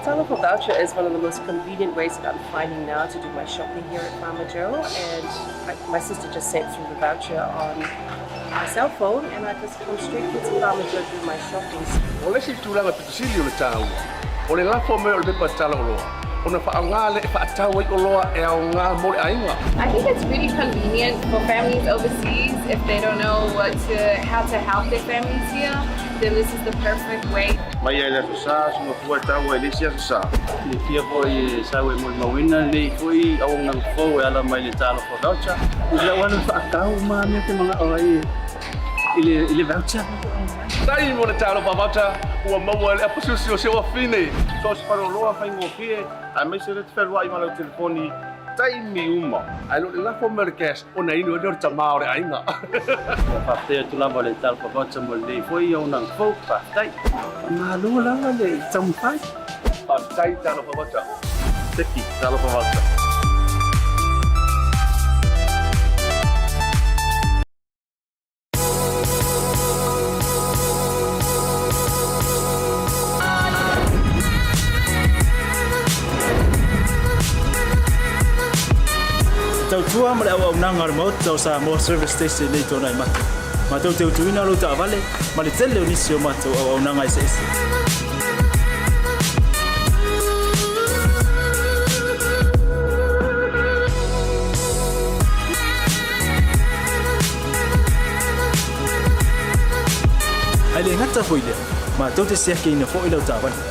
Telephone voucher is one of the most convenient ways that I'm finding now to do my shopping here at Farmer Joe, and my sister just sent through the voucher on my cell phone, and I just come straight to Farmer Joe to do my shopping. O le si tulanga pitusili o le tāua. O le lafo me o le pepa tala o loa. ona whaanga le whaatau ai o loa e au ngā mole ainga. I think it's really convenient for families overseas if they don't know how to help their families here. Then this is the perfect way. Mai ai le sa sunga fua tau ai le sia sa. Le fia po i sa we mo mawina le foi au nang fo e ala mai le talo for voucher. Ila wana whaakau ma me te mga orai ile voucher. Tai mo le talo pa voucher ua maua le apususi o sewa fine. So se paro loa whaingo fie a me se le te wherua i mana o telefoni tai mi uma. Ai lo le lafo merkes o na inu e tamao re ainga. Whaftea tu lava le talo for voucher mo le foi au nang fo whaftai. Ma lua lava le tampai. Tai talo pa voucher. Teki talo pa voucher. Tau tua ma le au nanga ar Maota o Samoa service station nei tona i mata. Ma tau te utuina lo ta vale, ma le tele o nisi o mata au nanga i se ese. Ai le ngata foi le, ma tau te sea ke ina fo i lo ta vale.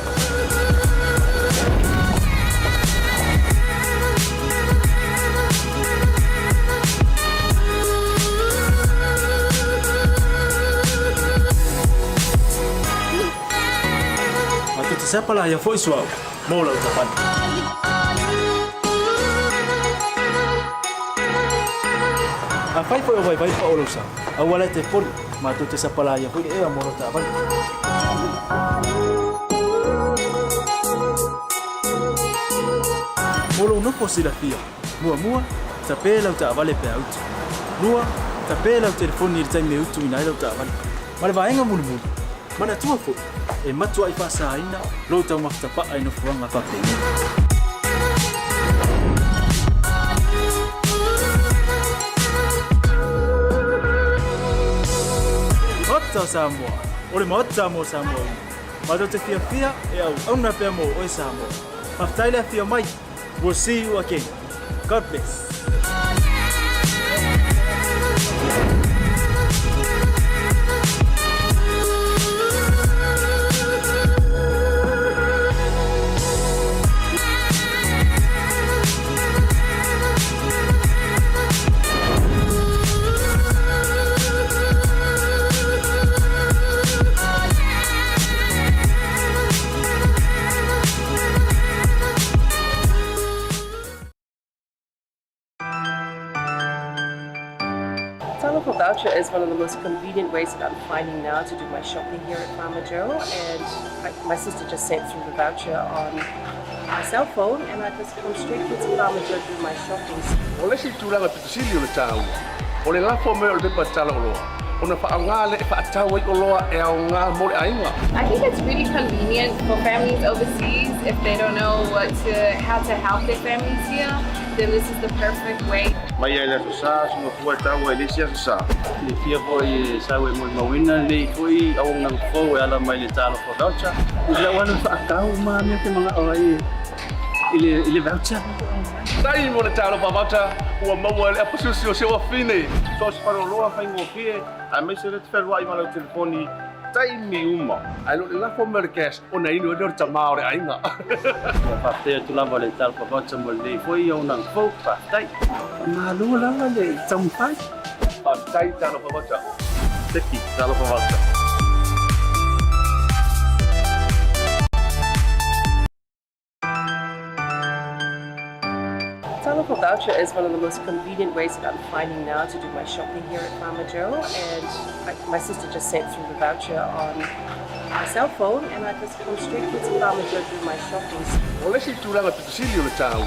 Siapa lah yang voice wow, mau lah ucapan. Apa itu yang baik pak orang sah? Awalnya telefon, matu tu siapa lah yang voice mau lah ucapan. Mulu no posilah dia, mua tapi lah ucapan lepas out. Mua tapi lah telefon ni time out tu inai lah ucapan. Malah bayang mulu. Mana tua fo e matua i fasa ina lo tau maftapa ai no fuanga pape Maota Samoa ole Maota mo Samoa Mato te fia e au na pe mo o Samoa Maftaile fia mai. We'll see you again. God bless. For voucher is one of the most convenient ways that I'm finding now to do my shopping here at Farmer Joe, and my sister just sent through the voucher on my cell phone, and I just come straight to Farmer Joe to do my shopping. Ole si tulanga pitusili o le tau. Ole lafo me o le pepa tala o loa. Ona whaanga le whaatau ai o loa e au ngā mole ainga. I think it's really convenient for families overseas if they don't know how to help their families here. Then this is the perfect way. Mai ai le sa sunga fua tau ai le sia sa. Le fia po i sa we mo mawina le foi au nang fo e ala mai le talo for voucher. Ila wana whaakau ma me te mga orai ile voucher. Tai mo le talo pa voucher ua maua le apususi o sewa fine. So se paro loa whaingo fie a me se le te wherua i mana o telefoni tai mi uma. Ai lo le lafo merkes o na inu e tamao re ainga. Whaftea tu lava le talo for voucher mo le foi au nang fo whaftai. Ma lua lava le tampai. Tai talo pa voucher. Teki talo pa voucher. For voucher is one of the most convenient ways that I'm finding now to do my shopping here at Farmer Joe, and my sister just sent through the voucher on my cell phone, and I just come straight to Farmer Joe to do my shopping. Ole si tulanga pitusili o le tau.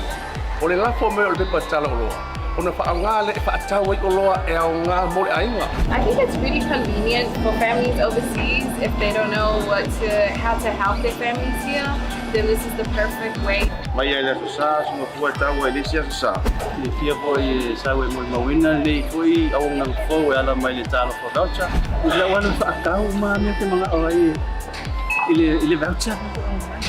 Ole lafo me o le pepa tala o loa. Ona whaanga le whaatau ai o loa e au ngā mole ainga. I think it's really convenient for families overseas if they don't know how to help their families here. Then this is the perfect way. Mai ai le sa sunga fua tau ai le sia sa. Le fia po i sa we mo mawina le foi au nang fo e ala mai le talo for voucher. Ila wana whaakau ma me te mga orai ile voucher.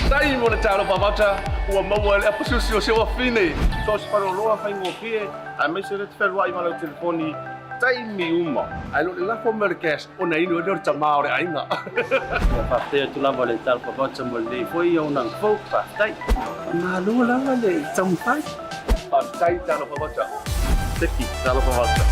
Tai mo le talo pavata ua maua le apususi o sewa fine. So se paro loa whaingo pie, a me se le te whērua i mana o telefoni, tai mi uma. Ai lo le lafo Amerikas, o na inu e leo tamao le ainga. Whaftea tu lava le talo pavata mo le foi au nang fau whaftai. Ngā lua lava le tampai. Tai talo pavata. Teki talo pavata.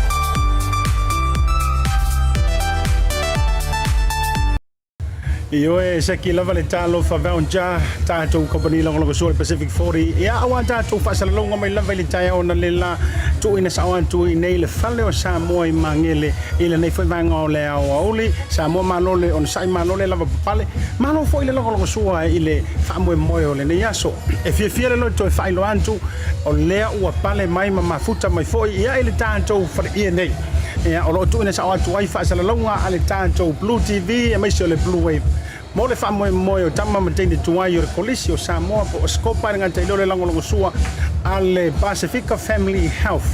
Io e seki lava le talo fa vaunja tato company longo sole Pacific 40 ia awa tato fa sala longa mai lava le tai ona le la tu ina sa wan tu ina le fale o Samoa i Mangere ile nei foi vanga o le auli Samoa malole on sai malole lava pale malo foi le longo sua ile fa mo moyo le nei aso e fie le lo to fa ilo antu o le ua pale mai ma futa mai foi ia ile tato fa ia nei ia o lo tu ina sa wan tu ai fa sala longa ale tato Blue TV e mai so le Bluwave mo le famo moyo tama matende tuai o polisi o Samoa po skopa nga tailo le lango sua ale Pacifica Family Health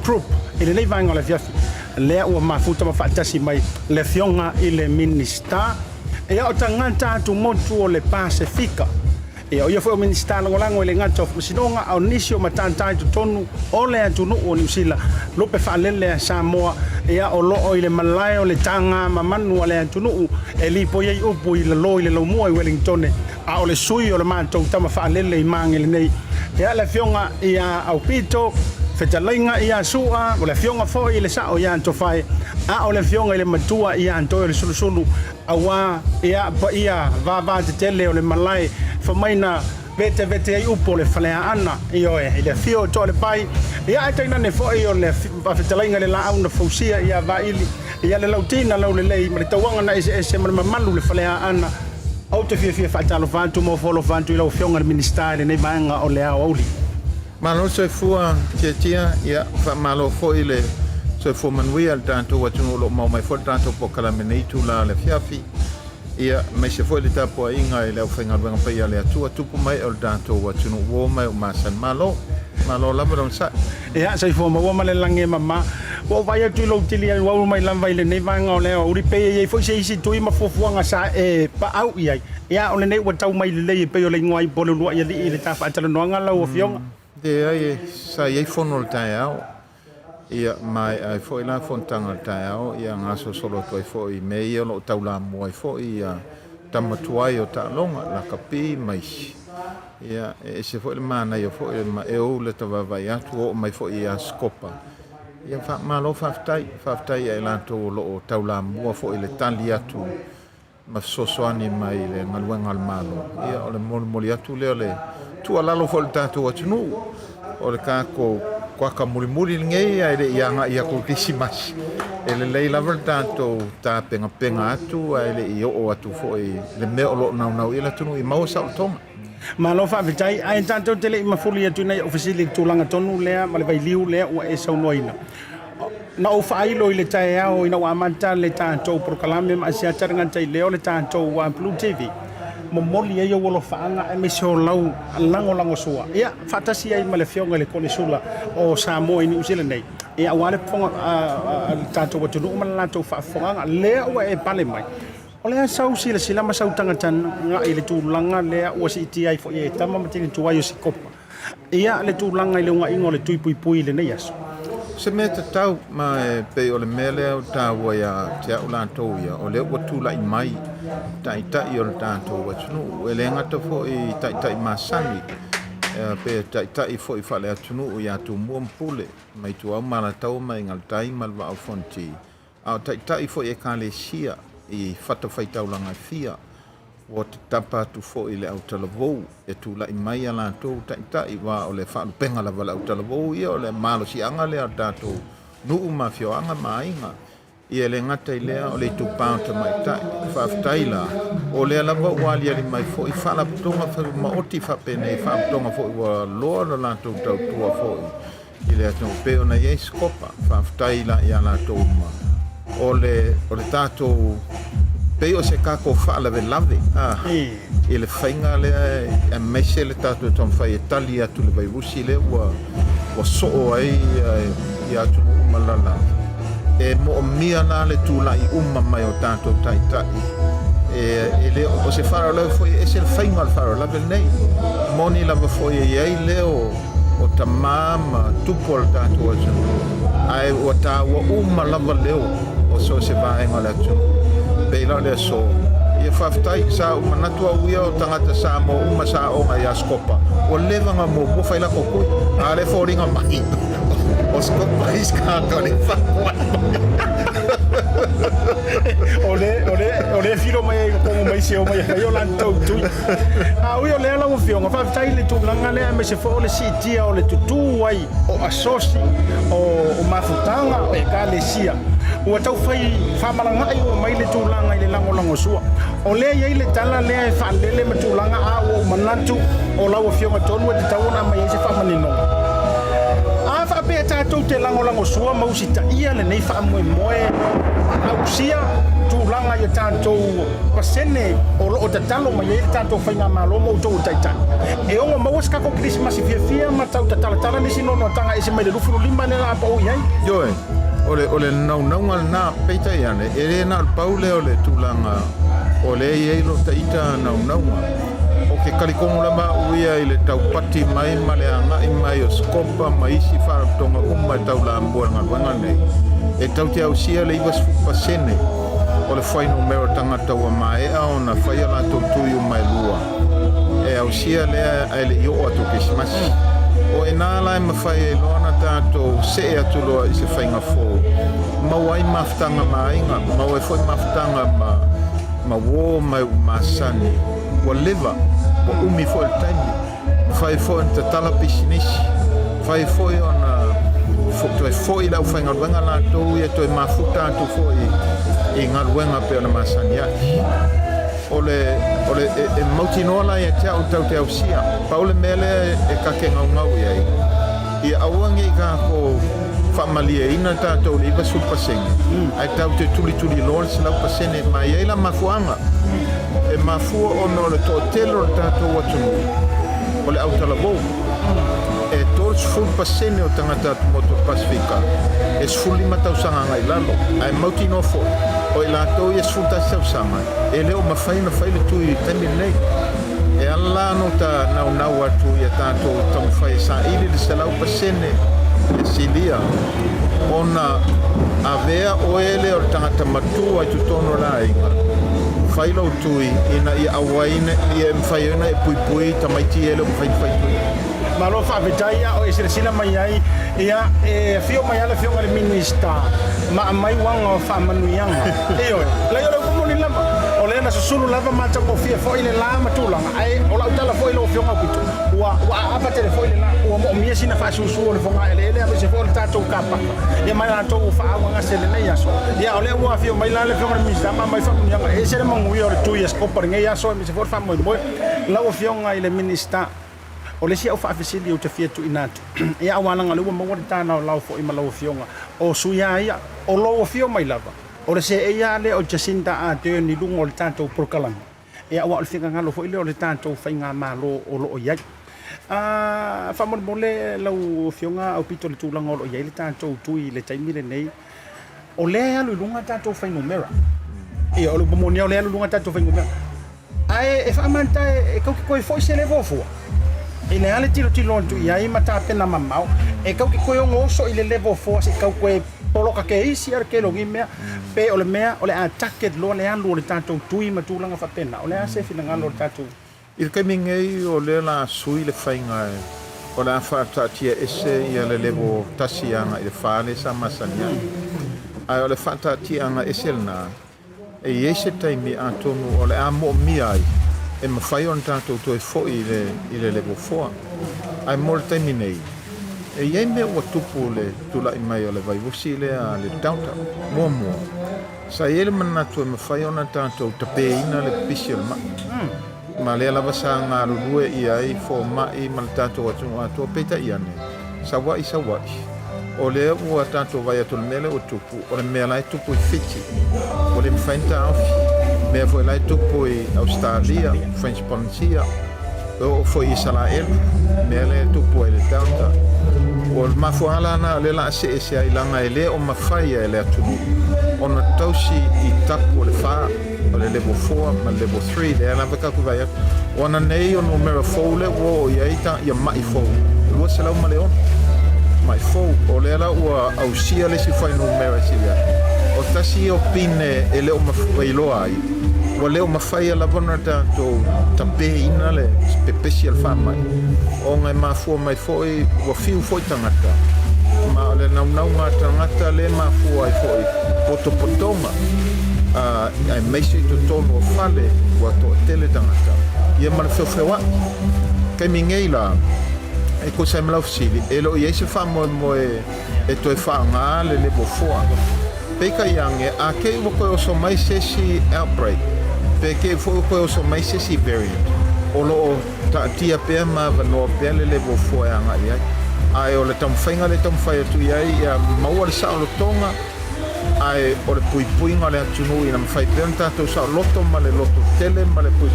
group ile le vanga le fiafi le o mafuta mafatasi mai le fionga ile minister e o tangata tu motu o le Pacifica e o foi o minister lango ile ngata of sinonga au nisio matanta tu tonu o le atunu o New Zealand lo pe falele Samoa ia o lo ile malai o le tanga mamanu ale atunu e li po ye o po ile lo ile lo mo i Wellington a o le sui o le matou tama falele i Mangere nei ia le fionga ia au pito fetalainga ia sua o le fionga fo ile sa o ia to fai a o le fionga ile matua ia anto le sulusulu awa ia pa ia va te tele o le malai fa maina vete ai upo le falea ana io e ile fio to le pai ia ai na ne fo io le fetalainga le la una fausia ia va ili ia le lautina lau le lei ma le tawanga na ese ma malu le falea ana au te fia fa talo fantu mo folo fantu ilo fionga le ministere nei vanga o le auli malo se fua tia ia fa malo fo ile se fo manuel tanto watu lo mau mai fo tanto po kala meneitu la le fiafi ia mai se fo le tapo inga ile o fenga venga pe ia le atua tupu mai o tanto watu no wo mai o masan malo la bron sa ia se fo mo ma le lange mama wo vai tu lo tili wo mai lan vai le nei vanga o le o ri pe ia fo se isi tu ma fo fuanga sa e pa au ia o le nei wa tau mai le pe o le ngoi bolo lo ia le ta fa talo no ngala o fionga ai sa ia fono le tai au ia mai ai foi la fontanga le tai au ia ngaso solo toi foi me ia lo taula mo ai foi ia tamatuai o ta longa la kapi mai ia e se foi le mana ia foi ma e o le tava vai atu o mai foi ia skopa ia fa malo faftai ai la to lo taula mo foi le tali atu ma sosoani mai le ngaluanga al malo ia o le moli atu le tu alalo fo tanto atunu o le kako kwaka mulimuli ngei ai ia ia ko kisimas ele lei lava tanto ta penga atu ai le io o atu fo le me o na ia tunu i mau sa tonga malo fa vitai ai tanto tele ma fuli atu nei ofisili tulanga tonu lea ma le vai liu lea o e sau noina na o fa ilo ile tai ao ina wa manta le tanto proclame ma sia taranga tai leo le tanto wa Blue TV momoli ia wolo faanga e me so lau lango sua ia fatasi ai male fionga le kone sula o Samoa i New Zealand nei ia wale fonga tanto watu no mala to fa fonga le o e pale mai o le sau sila ma sau tanga tan nga ile tu langa le o si ti ai fo e tama matini tu ai si kopa ia le tu langa ile nga ingo le tui pui le nei aso se meta tau ma pe o le mele o tau ia tia ulanto ia o le watu la mai tai o tanto watu e le ngata fo i tai masani pe tai fo i fale atunu ia tu mumpule mai tu au mala tau mai ngal tai mal va au fonti au tai fo e kale sia i fata fai tau langa fia o te tapa tu fo i le au talavou e tu la mai ala tu tai wa o le fa penga la vala au talavou ia o le malo si anga le tato nu uma fio anga mainga ia le ngata i lea o le tu paunta mai tai whaftaila o le lava wali ali mai fo i whala putonga wha ma oti whapene i wha putonga fo i wa loa na lantou tau tua fo i le ato peo na iei skopa whaftaila i a lantou ma o le tatou peo se kako whala ve lave i le whainga le a mese le tatou tom whai e tali atu le vai wusi le wa soo ai i atu umalala e mo mia na le tula i umma mai o tatou tai ele o se fara la foi ese el fainga fara la nei moni la foi e leo o tamama tupol tatu atu ai o ta o uma la leo o so se vai ngala tu beila le so e faftai sa uma natua uia o tangata sa mo uma sa o mai askopa o leva nga mo faila kokui ale foringa mai o skopa iska to le fa ole filo mai como mai se o mai yo lan tau tu a o le la o fio nga fa tai le tu langa le me se fo le siti o le tutu ai o asosi o mafutanga o ka le sia o tau fai fa malanga ai o mai le tu langa le lango sua o le ye le tala le fa le me tu langa a o manatu o la o fio nga tonu te tau na mai se fa manino fa pe tatou te lango sua mausita ia le nei fa moe ausia tu langa ia tatou pasene o tatalo mai ia tatou fainga malo mo tou taita e o maus ka ko Christmas fia ma tau tatala ni sino no tanga ese mai le lufu limba le la po ia yo ole nau ngal na peita ia ne ere na paule ole tu langa ole ia lo taita nau o ke kalikongo lama uia i le taupati mai maleanga i mai o skopa mai si wharatonga umai tau la ambua ngā nei. E tau te au sia le iwas fukpasene o le whaino mero tangata ua mai o na whaia la tui o mai lua. E au sia lea ai le io atu Christmas. O e nā lai mawhai e loana tātou se atu loa i se whainga fō. Mau ai maftanga mainga, mau e whai maftanga ma wō mai umasani. Wa leva o umi fo el taimi fai fo en tala pisinisi fai fo ona fo to fo ila u fainga wenga la to e to mafuta to fo i ngal wenga pe na masania ole e mautinola e te au tau te au sia paule mele e ka ke ngau ia i awangi ka ko famalia ina tatou le iwa sulpasenge ai tau te tuli lor se lau pasene mai ai la mafuanga e mafua ono le totelo tatou atunu o le autalabou e tol sulpasene o tangata moto Pasifika e sfulima tausaga ngai lalo ai mautinofo o i latou ia sfultasi tausaga e leo mafaina fai le tui tami nei e ala no ta nau atu ia tatou tamafai saʻili le selau pasene e silia ona avea o ele o le tagata matua i tutono laiga fai lau tui ina ia auaina ia mafai ona e puipui tamaiti ele o mafaifai tui malo faafetai ia o e silasila mai ai ia e fio mai ala fioga le minista ma mai uaga o faamanuiaga e oe lai o le kumoni lava o le na susulu lava matagofia foʻi le la matulaga ae o lau tala foʻi loo fioga kutu ua apa tele foʻi le la ua moʻomia sina faasusu o le foga e leele ave se foʻi le tatou kapapa ia mai latou faauagase lenei aso ia o lea ua fio mai la le fioga le minista ma mai faamanuiaga e se le maguia o le tui askopa legei aso e me se foʻi le faamoemoe lau fioga i le minista o le sia o faafesili o te fiatuʻina atu ia aualaga leua maua le tanao lau foʻi ma lau fioga o suia ia o lou fio mai lava o le se ia le o Jacinta Ardern ni lunga o le tatou prokalama ia ua o le figagalo foʻi le o le tatou faiga malo o loo iai faamolemole lau fioga au pito le tulaga o loo iai le tatou tui le taimi lenei o lea aluiluga tatou faigomera ia o le pomonia o lea aluiluga tatou faigomera ae e faamanatae e kaukikoe foʻi se le vofua i le ale tilo atu iai ma tapena mamao e kaukikoe o goso i le levo foa se kaukoe poloka ke isi ar ke logi mea pe o le mea o le atake lo le alu o le tatou tui ma tulaga faapena o le a se finagalo o le tatou i le kaimigei o le la sui le faiga o le a faataatia ese ia le levo tasiaga i le fale sa masania ae o le faataatiaga ese lana e iai se taimi atonu o le a moʻomia ai e mawhai on tātou toi fo'i i le level 4 ai mo le taimi nei e iai mea ua tupu le tulaʻi mai o le vaivusi lea le tauta muamua sa ia le manatu e mawhai ona tātou tapeina le pisi o le maʻi ma lea lava sa galulue ia ai fomaʻi ma le tatou atunu atua peitaʻi ane sauaʻi o lea ua tatou vai atu le mea le ua tupu o le mea lai tupu i fiti o le mawhaina taofi mea foi lai tupu i Australia, French Polynesia, o foi Israel, mea le tupu i le tauta. O le mafuala ana le la se ai langa ele o mawhai e le atunu. O na tausi i tapu o le wha, o le level 4 ma level 3 le ana veka ku vai ona nei o numero 4 le wo ia ita ia mai 4 lo se lau ma le on mai 4 o le ala ua au sia le si fai numero si le o tasi o pine e le o mafai loa ai o le o mafai ala vona tatou tape ina le special famai o ngai mafua mai foi ua fiu foi tangata ma o le naunau ngā tangata le mafua ai foi potopotonga ai meisi to tono fale ua to tele tangata ia ma le fewhewa kai mingei la e ko sai mala fsili e lo ia se famo mo e to e fa nga le le bofo peka yange a ke wo ko so mai sesi outbreak peke fo ko so mai sesi variant o lo ta tia pe ma va no pe le bofo ya nga ia ai o le tam fainga le tam fai tu ia ia mau le sa lo tonga ai o le pui ngale atunu ina fai penta to sa loto ma le loto tele ma le pui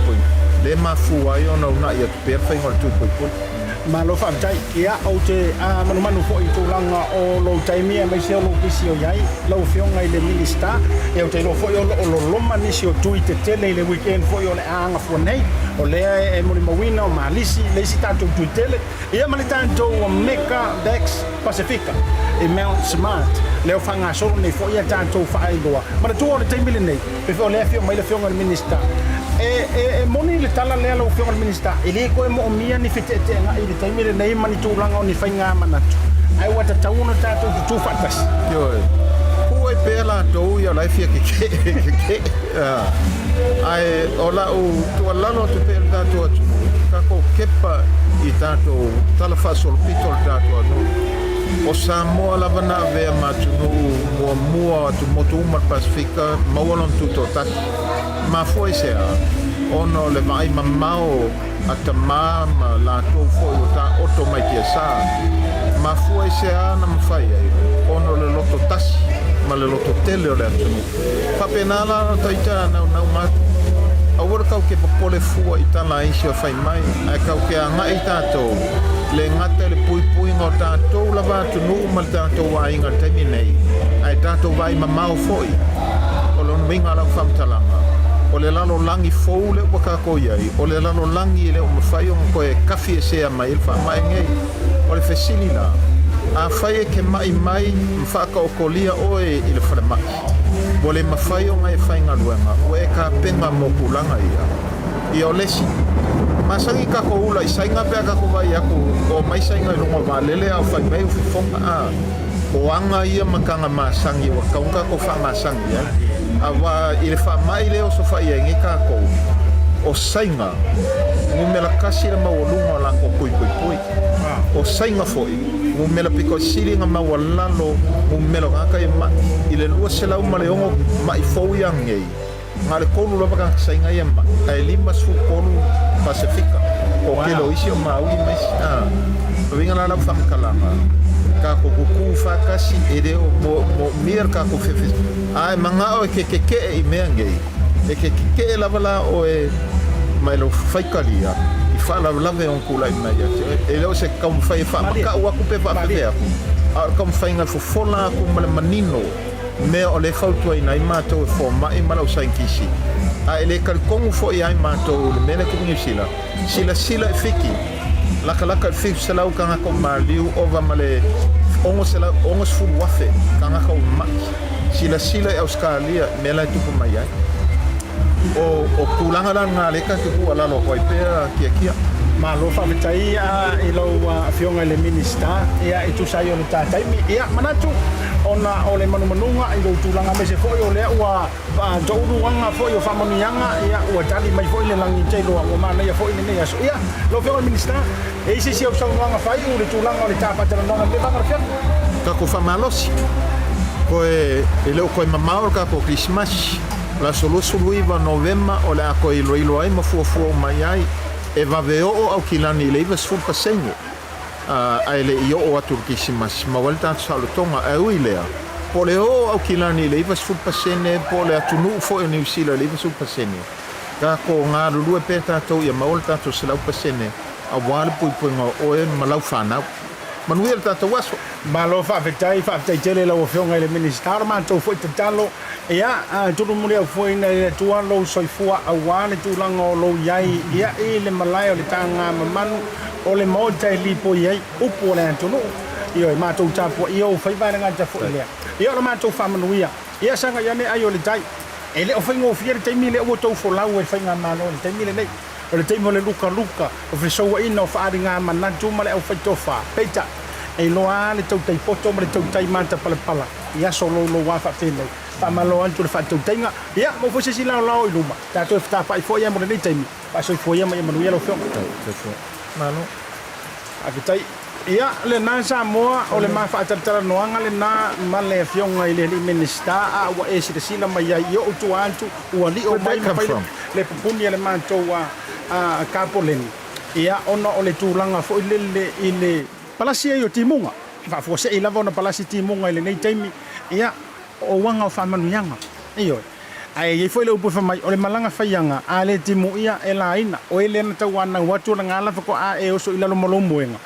le ma fu ai ona una ia pe fai ngol tu pui ma lo fa tai ia o te manu fo i tūlanga o lo taimia mai se o lo kisi o iai lo fionga i le minista e o te lo fo o lo loma nisi o tui te tele i le weekend fo o le anga fo nei o lea e mori mawina o malisi le si tātou tui tele ia ma le tātou o Meka Dex Pacifica e Mount Smart leo fanga solo nei fo ia tātou wha aigoa ma le tū o le taimile nei pe fo lea fio mai le fionga le minista e moni le tala lea lo fionga le minista e le koe mo o mia ni fite te nga i le taimile nei mani tūlanga o ni whainga manatu ai wata tauno tātou tu tūwhatas Yoi Ue pēla tōu ia laifia ke ai o la o tua lalo te pēla tātou atu kako kepa i tātou talawhasol pitol tātou anu o Samoa lavana vea matunu mua atu motu umar Pasifika maualon tuto tati ma foi sea ono le vai mamao ata mama la tōu foi o tā oto mai tia sā ma foi sea na mawhai ai ono le loto tasi ma le loto tele o le atunu whapenala na taita nau matu awara kau ke papole fua i tala isi o whai mai ai kau ke anga i tātou le ngata le pui ngā tātou lava atunu ma le tātou wa inga taimi nei ai tātou vai mamao foi o lonu minga lau whamtalanga o le lalo langi fou le wakako iai o le lalo langi le o mawhai o koe kafi e sea mai il wha mai ngei o le fesili la a whai e ke mai mwhaka o kolia oe i le whalemai o le mawhai o ngai whainga luenga o e ka penga mo kulanga ia o lesi masangi kako ula i sainga pia kako vai aku o mai sainga i lunga valele au whai mai ufi fonga o anga ia makanga masangi wa kaunga ko wha masangi awa i le wha mai leo so whai e ngi kako o sainga ngumela kasi le mawalunga la ko pui o sainga foi ngumela piko sili nga mawalalo ngumela kaka i le lua se lau maleongo mai fou ia ngei nga le kolu lapa ka sainga ia ma ai lima su kolu Pasifika o kelo isi o maui mais winga la lau whamkalanga ka ko kuku whakasi e reo mo mir ka ko fefe ai manga o ke i mea ngei e ke lava la o e mai lo whaikalia i whala lave on kula i mai e leo se kam whai whamaka ua kupe whape aku a kam whai ngal fofola aku male manino mea o le whautua ina i mātou e fō mai malau sainkisi a ele kalkongu fo i ai mātou le mele ku New sila e fiki laka e fiki se lau kanga ko maliu ova male ongo sfulu wafe kanga ko mai sila e Australia mela e tupu mai ai o kulanga la ngā leka ke kua lalo koi pēra kia ma lo fa vitai i lo fionga le minista ia i tu sai o le tātaimi ia manatu ona o le manumanunga i lo tūlanga me se foi o lea ua tauruanga foi o whamanianga ia ua tali mai foi le langi teilo o mana ia foi nei aso ia lo fionga le minista e isi si au sauruanga whai o le tūlanga o le tāpatara nonga le vanga fia ka ko whamalosi koe e leo koe mamao ka ko Christmas la solo iwa novema o le ako i loilo ai mafuafua mai ai e vaveo au kilani le iwa sful pasengo ai le i o atu kisimas ma wale tātu salotonga e ui lea po le o au kilani le iwa sful pasene po le atunu fo e New Zealand le iwa sful pasene ka ko ngā rurue pē tātou ia maole tātou silau pasene a wale pui pui ngā oe malau whanau manuia le tātou aso Malo whawhetai tele lau whionga i le minister mātou fwoi te talo. Ia, tunu mune au fwoi na le tua lou soifua awa le tūlanga o lou iai. Ia i le malai o le tanga mamanu o le Maota e lipo iai. Upu o le antunu. Ia i mātou tāpua ia o whaiwai ngā ta fwoi lea. Ia o le mātou whamanuia. Ia sanga iane ai o le tai. E le o whaingo fia le taimi le o tau wholau e whainga mano o le taimi le nei. O le taimi o le luka. O whesoa ina o whaari ngā manatu ma le au whaitofa. Peita. E loa le tau tai poto ma le tau tai manta pala. Ia so lo wafa tēnei. Whamalo antu le whatau tainga. Ia, mo fwese si lao i luma. Tātou e whata pai fwoi mo le nei taimi. Pasoi fwoi ma i manuia lo whionga. Mano. Aki tai. Ia, le nā Samoa o le mā whaataratara noanga le nā ma le whionga i le minister a ua e sida sila mai ai o utu antu ua li o mai le pupuni le mātou a kāpoleni. Ia, ona o le tūlanga fo i le palasi e o timunga. Whafua se i lava ona palasi timunga i le nei taimi. Ia, o wanga o whamanuianga. Iyo. Ai e foi le upu whamai o le malanga whaianga a le timu ia e la ina. O e le na tau ana watu na ngala whako a e oso i lalo malomu enga.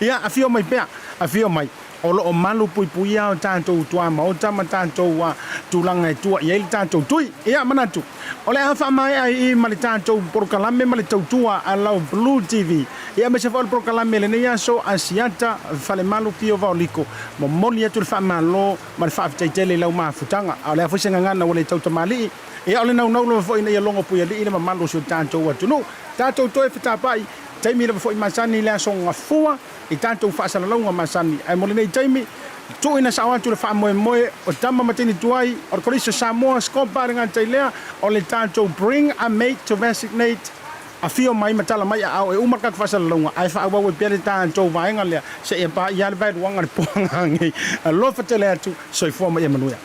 Ia, a fio mai pea. A fio mai. O lo o malu pui pui ia o tātou tua Maota ma tātou tūlanga e tua. Ia i tātou tui. Ia manatu. O le a whamai ai i ma le tātou porokalame ma le tautua a lau Bluwave. Ia me se whao le porokalame le nei aso a siata whale malu pio vau liko. Mo moli atu le whamalo ma le whaafitaitele lau maafutanga. O le a fwese ngangana o le tauta mali. Ia o le nau lo fo ina ia longo pui ali ina ma malu si o tātou atunu. Tātou toe whitapai. Taimi le foi masani le aso ngafua i tātou whaasala launga masani. Ai mo le nei taimi tu ina sa watu le wha moe o tama matini tuai o korisa Samoa skopa ringa tailea o le tātou bring a mate to vaccinate a fio mai matala mai au e umaka whaasala launga. Ai wha awa we pere tātou vaenga lea se e pa i ale vai ruanga le puanga ngi a lofa te lea tu soi fua mai e manuia.